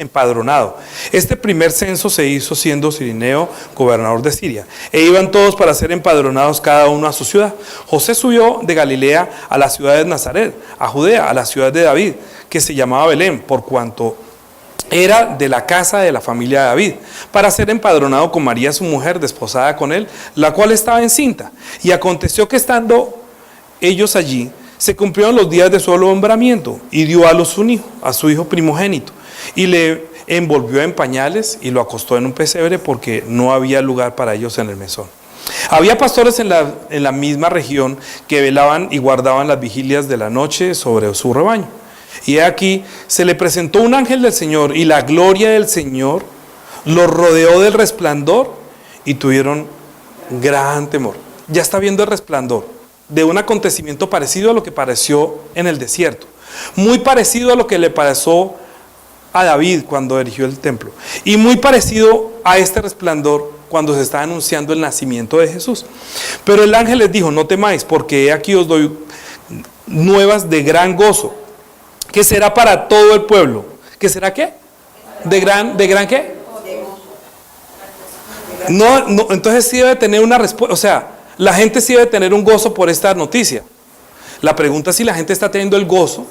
empadronado. Este primer censo se hizo siendo Cirineo gobernador de Siria, e iban todos para ser empadronados cada uno a su ciudad. José subió de Galilea a la ciudad de Nazaret, a Judea, a la ciudad de David, que se llamaba Belén, por cuanto era de la casa de la familia de David, para ser empadronado con María su mujer, desposada con él, la cual estaba encinta. Y aconteció que estando ellos allí, se cumplieron los días de su alumbramiento, y dio a luz un hijo, a su hijo primogénito, y le envolvió en pañales y lo acostó en un pesebre, porque no había lugar para ellos en el mesón. Había pastores en la misma región que velaban y guardaban las vigilias de la noche sobre su rebaño. Y aquí se le presentó un ángel del Señor, y la gloria del Señor los rodeó del resplandor, y tuvieron gran temor. Ya está viendo el resplandor de un acontecimiento parecido a lo que pareció en el desierto, muy parecido a lo que le pasó a David cuando erigió el templo. Y muy parecido a este resplandor cuando se está anunciando el nacimiento de Jesús. Pero el ángel les dijo: no temáis, porque he aquí os doy nuevas de gran gozo, que será para todo el pueblo. ¿Qué será qué? ¿De gran qué? No, entonces sí debe tener una respuesta. O sea, la gente sí debe tener un gozo por esta noticia. La pregunta es si la gente está teniendo el gozo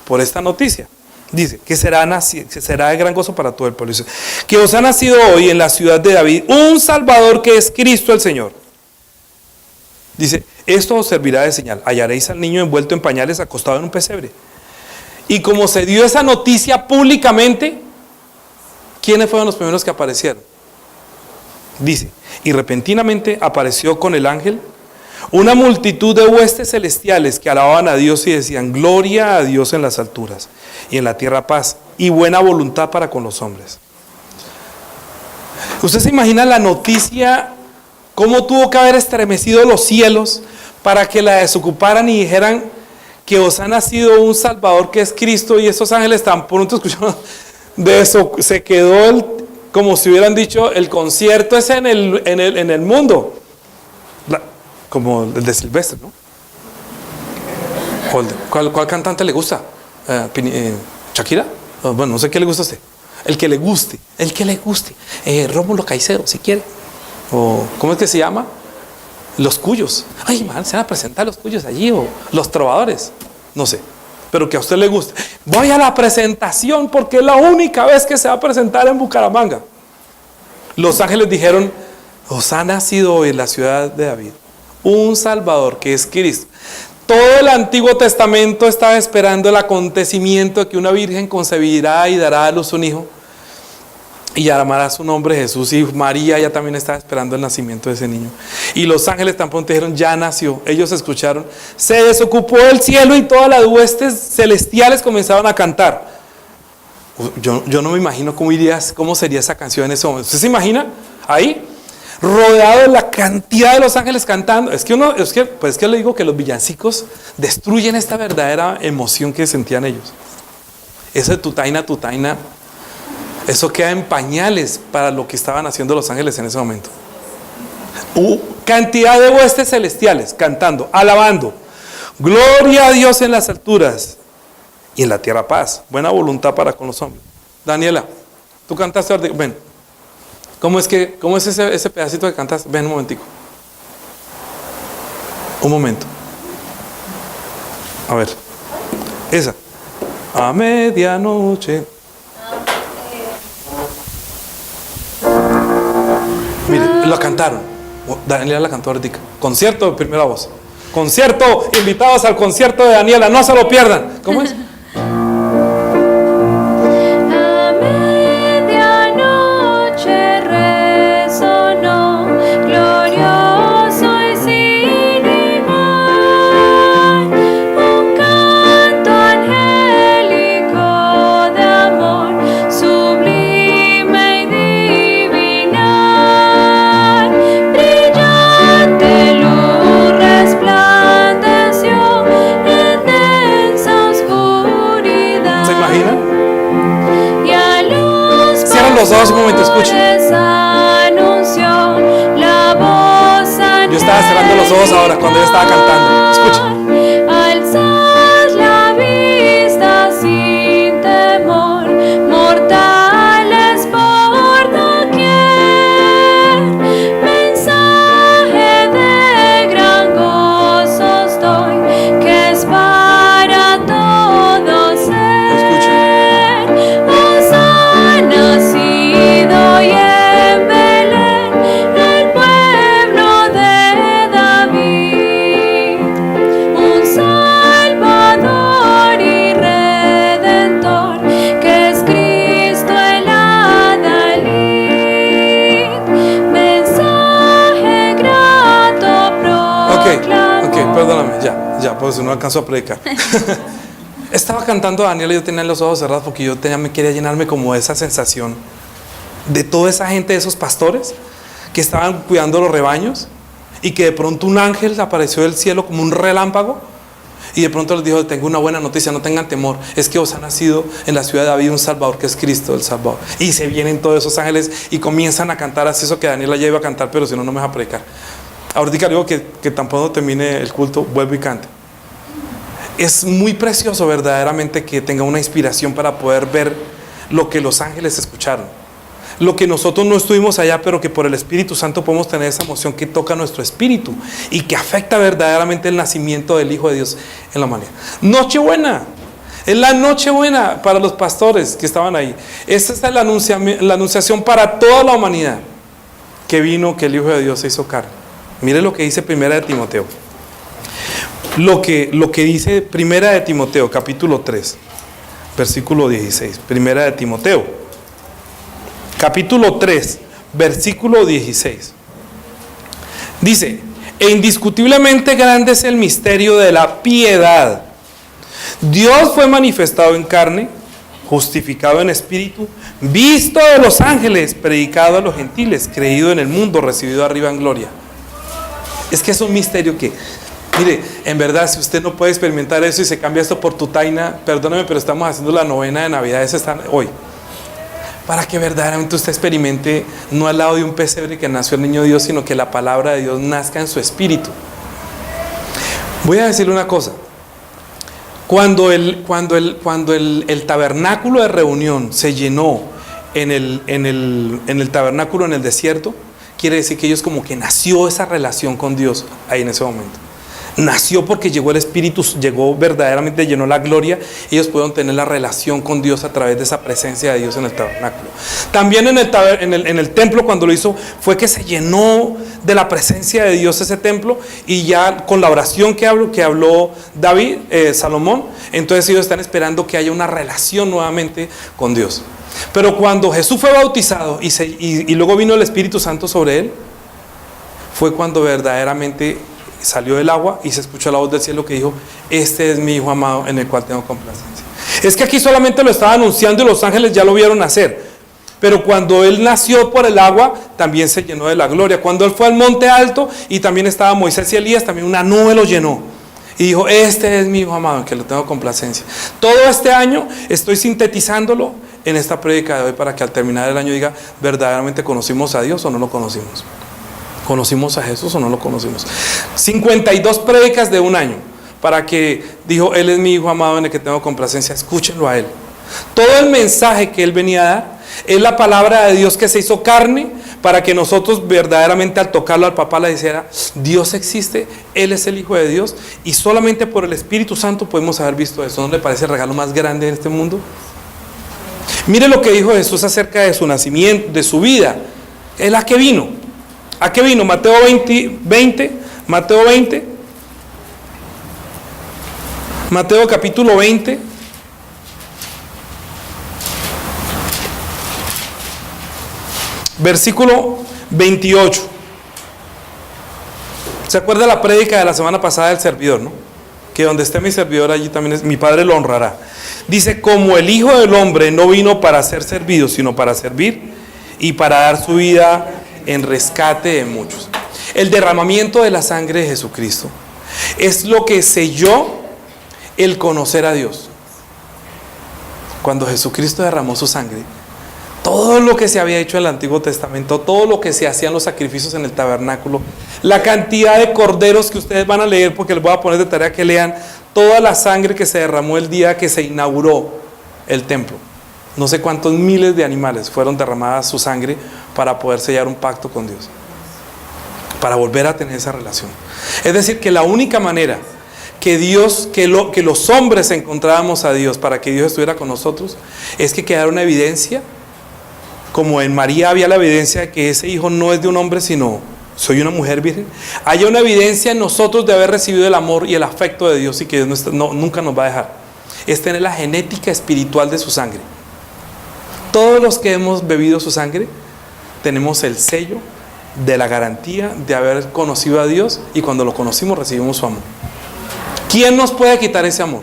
por esta noticia. Dice que será de gran gozo para todo el pueblo. Dice que os ha nacido hoy en la ciudad de David un Salvador, que es Cristo el Señor. Dice: esto os servirá de señal. Hallaréis al niño envuelto en pañales, acostado en un pesebre. Y como se dio esa noticia públicamente, ¿quiénes fueron los primeros que aparecieron? Dice: y repentinamente apareció con el ángel una multitud de huestes celestiales que alababan a Dios y decían: gloria a Dios en las alturas, y en la tierra paz y buena voluntad para con los hombres. ¿Usted se imagina la noticia, cómo tuvo que haber estremecido los cielos para que la desocuparan y dijeran que os ha nacido un Salvador, que es Cristo? Y esos ángeles tan pronto escucharon de eso, se quedó como si hubieran dicho: el concierto es en el mundo. Como el de Silvestre, ¿no? ¿Cuál cantante le gusta? ¿Shakira? Bueno, no sé qué le gusta a usted. El que le guste. Rómulo Caicedo, si quiere. O ¿cómo es que se llama? Los Cuyos. Ay, man, se van a presentar los Cuyos allí. O los Trovadores. No sé. Pero que a usted le guste. Voy a la presentación porque es la única vez que se va a presentar en Bucaramanga. Los ángeles dijeron: os ha nacido hoy en la ciudad de David un Salvador, que es Cristo. Todo el Antiguo Testamento estaba esperando el acontecimiento de que una virgen concebirá y dará a luz un hijo y llamará su nombre Jesús. Y María ya también estaba esperando el nacimiento de ese niño. Y los ángeles tan pronto dijeron: ya nació. Ellos escucharon, se desocupó el cielo y todas las huestes celestiales comenzaron a cantar. Yo no me imagino cómo sería esa canción en ese momento. ¿Usted se imagina ahí, rodeado de la cantidad de los ángeles cantando? Es que le digo que los villancicos destruyen esta verdadera emoción que sentían ellos. Eso de tutaina, eso queda en pañales para lo que estaban haciendo los ángeles en ese momento. Cantidad de huestes celestiales cantando, alabando: gloria a Dios en las alturas y en la tierra paz, buena voluntad para con los hombres. Daniela, tú cantaste ahorita. Ven. ¿Cómo es ese pedacito que cantaste? Ven un momentico. Un momento. A ver. Esa. A medianoche. Mire, la cantaron. Daniela la cantó ahorita. Concierto de primera voz. Concierto, invitados al concierto de Daniela. No se lo pierdan. ¿Cómo es? Los ojos un momento, escuchen. Yo estaba cerrando los ojos ahora cuando ella estaba cantando. Escuchen. Alzad la vista sin temor, mortales por doquier. Mensaje de gran gozo os doy, que es para todos ser. Os ha nacido y en Belén el pueblo de David un Salvador y Redentor, que es Cristo el adalid. Mensaje grato proclamó. Ok, perdóname, ya, pues no alcanzo a predicar. Estaba cantando Daniel y yo tenía los ojos cerrados porque me quería llenarme como de esa sensación de toda esa gente, de esos pastores que estaban cuidando los rebaños, y que de pronto un ángel apareció del cielo como un relámpago Y de pronto les dijo, tengo una buena noticia, no tengan temor, es que os ha nacido en la ciudad de David un Salvador, que es Cristo el Salvador. Y se vienen todos esos ángeles y comienzan a cantar así, eso que Daniela ya iba a cantar, pero si no, no me va a predicar. Ahorita digo que tampoco termine el culto, vuelvo y cante. Es muy precioso verdaderamente que tenga una inspiración para poder ver lo que los ángeles escucharon. Lo que nosotros no estuvimos allá, pero que por el Espíritu Santo podemos tener esa emoción que toca nuestro espíritu y que afecta verdaderamente el nacimiento del Hijo de Dios en la humanidad. Nochebuena, es la Nochebuena para los pastores que estaban ahí. Esta es la anunciación para toda la humanidad, que vino, que el Hijo de Dios se hizo carne. Mire lo que dice Primera de Timoteo. Lo que dice Primera de Timoteo, capítulo 3, versículo 16. Primera de Timoteo, capítulo 3, versículo 16. Dice: e indiscutiblemente grande es el misterio de la piedad. Dios fue manifestado en carne, justificado en espíritu, visto de los ángeles, predicado a los gentiles, creído en el mundo, recibido arriba en gloria. Es que es un misterio que, mire, en verdad, si usted no puede experimentar eso y se cambia esto por tutaina, perdóneme, pero estamos haciendo la novena de Navidad, esa está hoy. Para que verdaderamente usted experimente, no al lado de un pesebre que nació el niño Dios, sino que la palabra de Dios nazca en su espíritu. Voy a decirle una cosa. Cuando el tabernáculo de reunión se llenó en el tabernáculo en el desierto, quiere decir que ellos como que nació esa relación con Dios ahí en ese momento. Nació porque llegó el Espíritu, llegó verdaderamente, llenó la gloria. Ellos pudieron tener la relación con Dios a través de esa presencia de Dios en el tabernáculo. También en el templo, cuando lo hizo, fue que se llenó de la presencia de Dios ese templo. Y ya con la oración que habló David, Salomón, entonces ellos están esperando que haya una relación nuevamente con Dios. Pero cuando Jesús fue bautizado y luego vino el Espíritu Santo sobre él, fue cuando verdaderamente salió del agua y se escuchó la voz del cielo que dijo: este es mi Hijo amado en el cual tengo complacencia. Es que aquí solamente lo estaba anunciando y los ángeles ya lo vieron nacer, pero cuando él nació por el agua también se llenó de la gloria. Cuando él fue al monte alto y también estaba Moisés y Elías, también una nube lo llenó y dijo: este es mi Hijo amado en que lo tengo complacencia. Todo este año estoy sintetizándolo en esta prédica de hoy, para que al terminar el año diga: verdaderamente conocimos a Dios o no lo conocimos. ¿Conocimos a Jesús o no lo conocimos? 52 prédicas de un año, para que dijo: él es mi Hijo amado en el que tengo complacencia. Escúchenlo a él. Todo el mensaje que él venía a dar es la palabra de Dios que se hizo carne, para que nosotros verdaderamente al tocarlo al papá le dijera: Dios existe, él es el Hijo de Dios, y solamente por el Espíritu Santo podemos haber visto eso. ¿No le parece el regalo más grande en este mundo? Mire lo que dijo Jesús acerca de su nacimiento, de su vida. Él a qué vino. ¿A qué vino? Mateo 20, Mateo capítulo 20, versículo 28. ¿Se acuerda la prédica de la semana pasada del servidor, no? Que donde esté mi servidor, allí también mi Padre lo honrará. Dice: como el Hijo del Hombre no vino para ser servido, sino para servir y para dar su vida en rescate de muchos. El derramamiento de la sangre de Jesucristo es lo que selló el conocer a Dios. Cuando Jesucristo derramó su sangre, todo lo que se había hecho en el Antiguo Testamento, todo lo que se hacían los sacrificios en el tabernáculo, la cantidad de corderos que ustedes van a leer, porque les voy a poner de tarea que lean toda la sangre que se derramó el día que se inauguró el templo. No sé cuántos miles de animales fueron derramadas su sangre para poder sellar un pacto con Dios, para volver a tener esa relación. Es decir, que la única manera que los hombres encontrábamos a Dios, para que Dios estuviera con nosotros, es que quedara una evidencia, como en María había la evidencia de que ese hijo no es de un hombre, sino soy una mujer virgen. Haya una evidencia en nosotros de haber recibido el amor y el afecto de Dios, y que Dios nunca nos va a dejar. Es tener la genética espiritual de su sangre. Todos los que hemos bebido su sangre tenemos el sello de la garantía de haber conocido a Dios, y cuando lo conocimos recibimos su amor. ¿Quién nos puede quitar ese amor?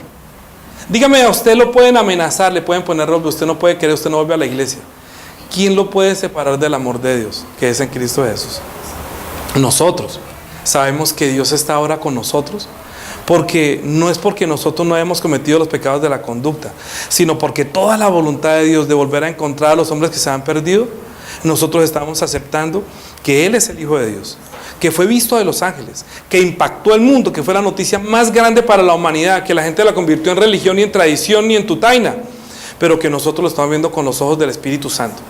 Dígame, a usted lo pueden amenazar, le pueden poner robo, usted no puede querer, usted no vuelve a la iglesia. ¿Quién lo puede separar del amor de Dios, que es en Cristo Jesús? Nosotros sabemos que Dios está ahora con nosotros Porque no es porque nosotros no hemos cometido los pecados de la conducta, sino porque toda la voluntad de Dios de volver a encontrar a los hombres que se han perdido, nosotros estamos aceptando que Él es el Hijo de Dios, que fue visto de los ángeles, que impactó el mundo, que fue la noticia más grande para la humanidad, que la gente la convirtió en religión, ni en tradición, ni en tutaina, pero que nosotros lo estamos viendo con los ojos del Espíritu Santo.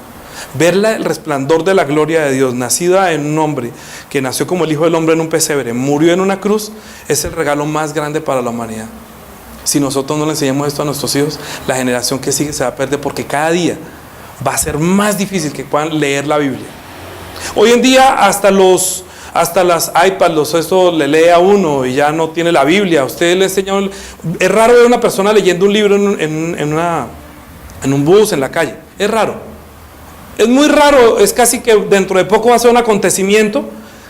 Verla, el resplandor de la gloria de Dios, nacida en un hombre que nació como el Hijo del Hombre en un pesebre, murió en una cruz, es el regalo más grande para la humanidad. Si nosotros no le enseñamos esto a nuestros hijos, la generación que sigue se va a perder, porque cada día va a ser más difícil que puedan leer la Biblia. Hoy en día hasta las iPads, esto le lee a uno y ya no tiene la Biblia. Usted le enseña, es raro ver a una persona leyendo un libro en un bus, en la calle. Es raro. Es muy raro, es casi que dentro de poco va a ser un acontecimiento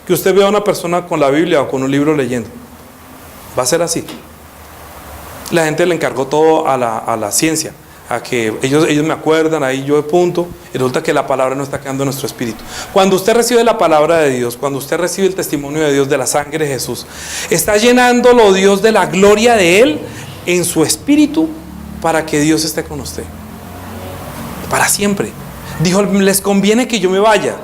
que usted vea a una persona con la Biblia o con un libro leyendo. Va a ser así. La gente le encargó todo a la ciencia, a que ellos me acuerdan, ahí yo apunto, y resulta que la palabra no está quedando en nuestro espíritu. Cuando usted recibe la palabra de Dios, cuando usted recibe el testimonio de Dios, de la sangre de Jesús, está llenándolo Dios de la gloria de Él en su espíritu para que Dios esté con usted para siempre. Dijo, les conviene que yo me vaya,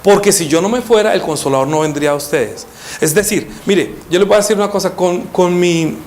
porque si yo no me fuera, el Consolador no vendría a ustedes. Es decir, mire, yo les voy a decir una cosa con mi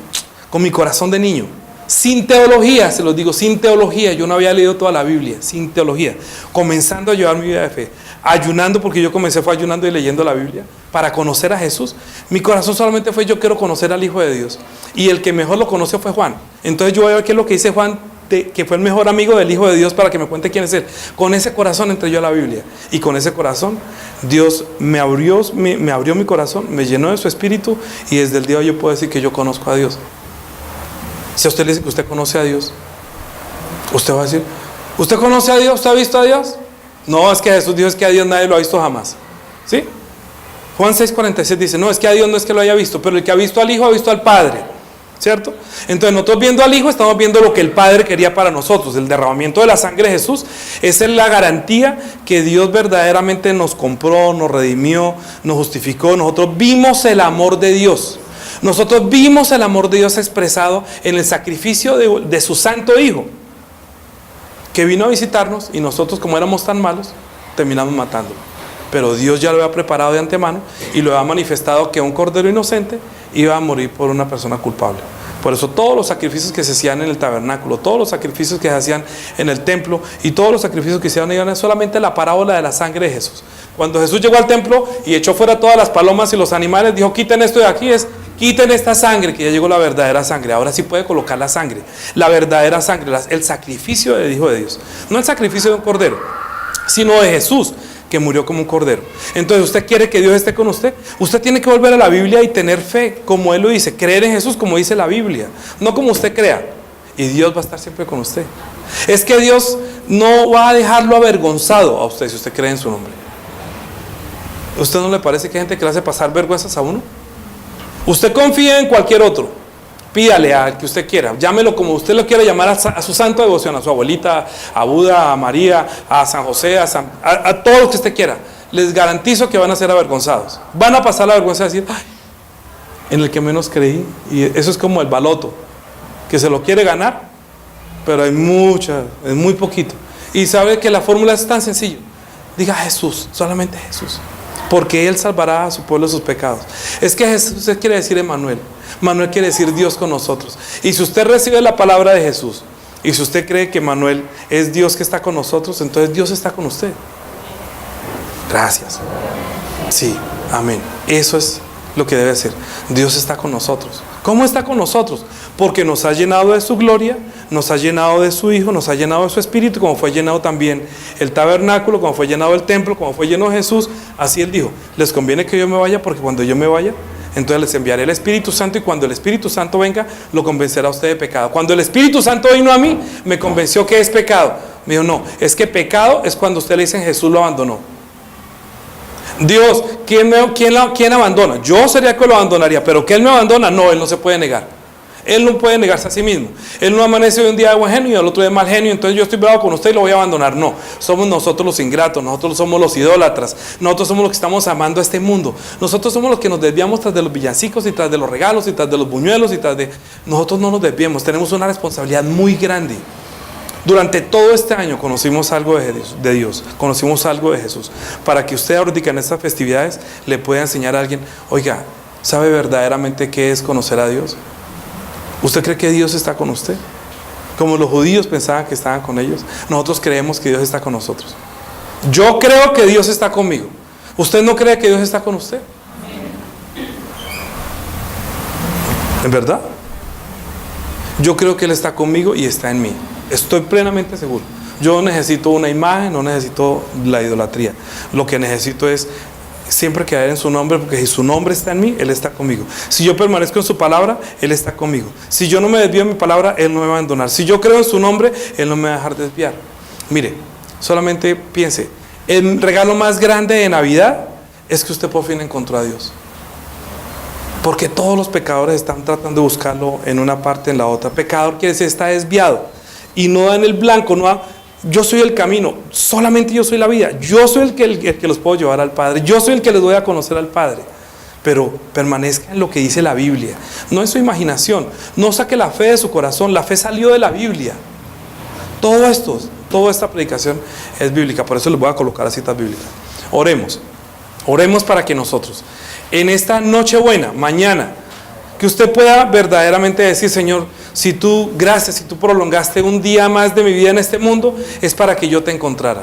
corazón de niño, sin teología, se los digo, sin teología. Yo no había leído toda la Biblia, sin teología, comenzando a llevar mi vida de fe, ayunando, porque yo fue ayunando y leyendo la Biblia para conocer a Jesús. Mi corazón solamente fue: yo quiero conocer al Hijo de Dios, y el que mejor lo conoció fue Juan. Entonces yo voy a ver qué es lo que dice Juan, que fue el mejor amigo del Hijo de Dios, para que me cuente quién es Él. Con ese corazón entré yo a la Biblia, y con ese corazón Dios me abrió mi corazón, me llenó de su espíritu, y desde el día de hoy yo puedo decir que yo conozco a Dios. Si a usted le dice que usted conoce a Dios, usted va a decir: ¿usted conoce a Dios? ¿Usted ha visto a Dios? No, es que Jesús dijo es que a Dios nadie lo ha visto jamás. ¿Sí? Juan 6:46 dice: no, es que a Dios no es que lo haya visto, pero el que ha visto al Hijo ha visto al Padre. ¿Cierto? Entonces nosotros, viendo al Hijo, estamos viendo lo que el Padre quería para nosotros. El derramamiento de la sangre de Jesús, esa es la garantía que Dios verdaderamente nos compró, nos redimió, nos justificó. Nosotros vimos el amor de Dios. Nosotros vimos el amor de Dios expresado en el sacrificio de su santo Hijo, que vino a visitarnos, y nosotros, como éramos tan malos, terminamos matándolo. Pero Dios ya lo había preparado de antemano y lo había manifestado, que un cordero inocente iba a morir por una persona culpable. Por eso todos los sacrificios que se hacían en el tabernáculo, todos los sacrificios que se hacían en el templo, y todos los sacrificios que se hacían, eran solamente la parábola de la sangre de Jesús. Cuando Jesús llegó al templo y echó fuera todas las palomas y los animales, dijo: quiten esto de aquí, quiten esta sangre, que ya llegó la verdadera sangre. Ahora sí puede colocar la sangre, la verdadera sangre, el sacrificio del Hijo de Dios. No el sacrificio de un cordero, sino de Jesús, que murió como un cordero. Entonces, ¿usted quiere que Dios esté con usted? Usted tiene que volver a la Biblia y tener fe, como Él lo dice, creer en Jesús como dice la Biblia, no como usted crea. Y Dios va a estar siempre con usted. Es que Dios no va a dejarlo avergonzado a usted si usted cree en su nombre. ¿Usted no le parece que hay gente que le hace pasar vergüenzas a uno? Usted confía en cualquier otro, pídale al que usted quiera, llámelo como usted lo quiera llamar, a su santo devoción, a su abuelita, a Buda, a María, a San José, a todos los que usted quiera. Les garantizo que van a ser avergonzados. Van a pasar la vergüenza de decir: ay, en el que menos creí. Y eso es como el baloto, que se lo quiere ganar, pero es muy poquito. Y sabe que la fórmula es tan sencilla: diga Jesús, solamente Jesús, porque Él salvará a su pueblo de sus pecados. Es que Jesús quiere decir Emmanuel. Manuel quiere decir Dios con nosotros. Y si usted recibe la palabra de Jesús, y si usted cree que Manuel es Dios que está con nosotros, entonces Dios está con usted. Gracias. Sí, amén. Eso es lo que debe ser. Dios está con nosotros. ¿Cómo está con nosotros? Porque nos ha llenado de su gloria, nos ha llenado de su Hijo, nos ha llenado de su Espíritu, como fue llenado también el tabernáculo, como fue llenado el templo, como fue lleno Jesús. Así Él dijo: les conviene que yo me vaya, porque cuando yo me vaya, entonces les enviaré el Espíritu Santo, y cuando el Espíritu Santo venga, lo convencerá a usted de pecado. Cuando el Espíritu Santo vino a mí, me convenció que es pecado. Me dijo: no, es que pecado es cuando usted le dicen Jesús lo abandonó. Dios, ¿quién abandona? Yo sería que lo abandonaría, pero que Él me abandona, no, Él no se puede negar. Él no puede negarse a sí mismo. Él no amanece de un día de buen genio y al otro día de mal genio, entonces yo estoy bravo con usted y lo voy a abandonar. No, somos nosotros los ingratos, nosotros somos los idólatras, nosotros somos los que estamos amando a este mundo. Nosotros somos los que nos desviamos tras de los villancicos y tras de los regalos y tras de los buñuelos y tras de... Nosotros no nos desviemos, tenemos una responsabilidad muy grande. Durante todo este año conocimos algo de Dios, conocimos algo de Jesús, para que usted ahorita en estas festividades le pueda enseñar a alguien, oiga, ¿sabe verdaderamente qué es conocer a Dios? ¿Usted cree que Dios está con usted? Como los judíos pensaban que estaban con ellos, nosotros creemos que Dios está con nosotros. Yo creo que Dios está conmigo. ¿Usted no cree que Dios está con usted? ¿En verdad? Yo creo que Él está conmigo y está en mí. Estoy plenamente seguro. Yo no necesito una imagen, no necesito la idolatría. Lo que necesito es siempre quedar en su nombre, porque si su nombre está en mí, Él está conmigo. Si yo permanezco en su palabra, Él está conmigo. Si yo no me desvío de mi palabra, Él no me va a abandonar. Si yo creo en su nombre, Él no me va a dejar desviar. Mire, solamente piense, el regalo más grande de Navidad es que usted por fin encontró a Dios. Porque todos los pecadores están tratando de buscarlo en una parte, en la otra. Pecador quiere decir está desviado y no da en el blanco, no da. Yo soy el camino, solamente yo soy la vida. Yo soy el que los puedo llevar al Padre. Yo soy el que les doy a conocer al Padre. Pero permanezca en lo que dice la Biblia, no en su imaginación. No saque la fe de su corazón, la fe salió de la Biblia. Toda esta predicación es bíblica, por eso les voy a colocar las citas bíblicas. Oremos para que nosotros, en esta Nochebuena, mañana, que usted pueda verdaderamente decir, Señor, si tú prolongaste un día más de mi vida en este mundo, es para que yo te encontrara.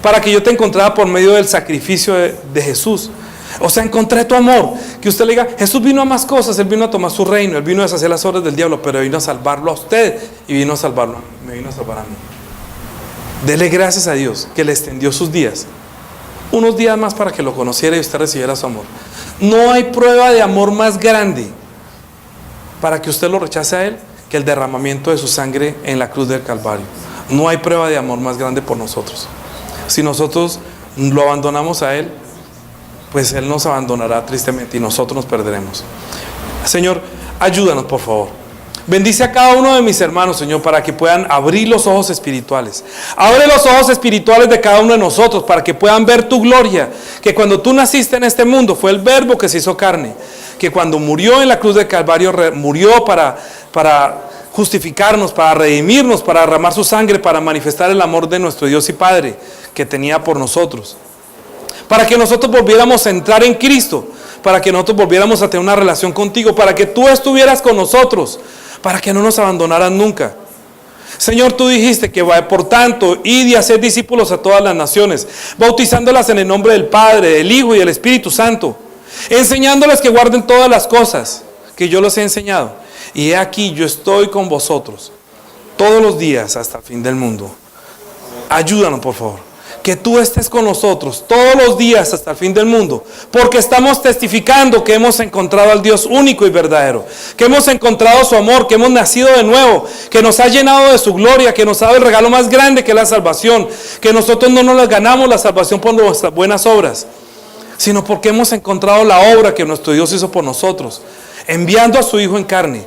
Para que yo te encontrara por medio del sacrificio de Jesús. O sea, encontré tu amor. Que usted le diga, Jesús vino a más cosas, Él vino a tomar su reino, Él vino a deshacer las obras del diablo, pero vino a salvarlo a usted y me vino a salvar a mí. Dele gracias a Dios que le extendió sus días. Unos días más para que lo conociera y usted recibiera su amor. No hay prueba de amor más grande para que usted lo rechace a Él que el derramamiento de su sangre en la cruz del Calvario. No hay prueba de amor más grande por nosotros. Si nosotros lo abandonamos a Él, pues Él nos abandonará tristemente y nosotros nos perderemos. Señor, ayúdanos por favor. Bendice a cada uno de mis hermanos, Señor, para que puedan abrir los ojos espirituales. Abre los ojos espirituales de cada uno de nosotros para que puedan ver tu gloria. Que cuando tú naciste en este mundo fue el Verbo que se hizo carne. Que cuando murió en la cruz del Calvario, murió para justificarnos, para redimirnos, para derramar su sangre, para manifestar el amor de nuestro Dios y Padre que tenía por nosotros. Para que nosotros volviéramos a entrar en Cristo, para que nosotros volviéramos a tener una relación contigo, para que tú estuvieras con nosotros, para que no nos abandonaras nunca. Señor, tú dijiste que por tanto, id y haced discípulos a todas las naciones, bautizándolas en el nombre del Padre, del Hijo y del Espíritu Santo, enseñándoles que guarden todas las cosas que yo les he enseñado. Y he aquí, yo estoy con vosotros todos los días hasta el fin del mundo. Ayúdanos, por favor. Que tú estés con nosotros todos los días hasta el fin del mundo, porque estamos testificando que hemos encontrado al Dios único y verdadero, que hemos encontrado su amor, que hemos nacido de nuevo, que nos ha llenado de su gloria, que nos ha dado el regalo más grande que es la salvación, que nosotros no nos ganamos la salvación por nuestras buenas obras, sino porque hemos encontrado la obra que nuestro Dios hizo por nosotros, enviando a su Hijo en carne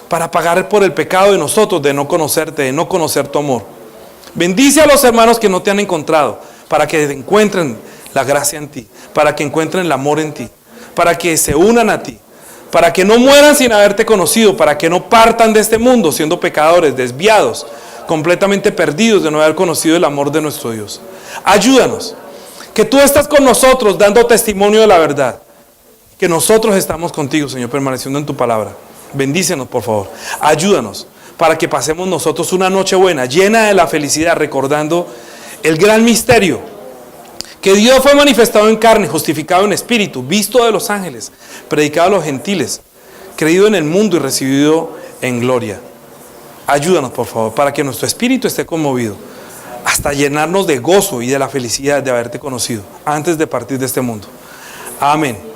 para pagar por el pecado de nosotros, de no conocerte, de no conocer tu amor. Bendice a los hermanos que no te han encontrado, para que encuentren la gracia en ti, para que encuentren el amor en ti, para que se unan a ti, para que no mueran sin haberte conocido, para que no partan de este mundo siendo pecadores, desviados, completamente perdidos de no haber conocido el amor de nuestro Dios. Ayúdanos, que tú estás con nosotros dando testimonio de la verdad, que nosotros estamos contigo, Señor, permaneciendo en tu palabra. Bendícenos, por favor. Ayúdanos para que pasemos nosotros una noche buena, llena de la felicidad, recordando el gran misterio, que Dios fue manifestado en carne, justificado en espíritu, visto de los ángeles, predicado a los gentiles, creído en el mundo y recibido en gloria. Ayúdanos, por favor, para que nuestro espíritu esté conmovido, hasta llenarnos de gozo y de la felicidad de haberte conocido, antes de partir de este mundo. Amén.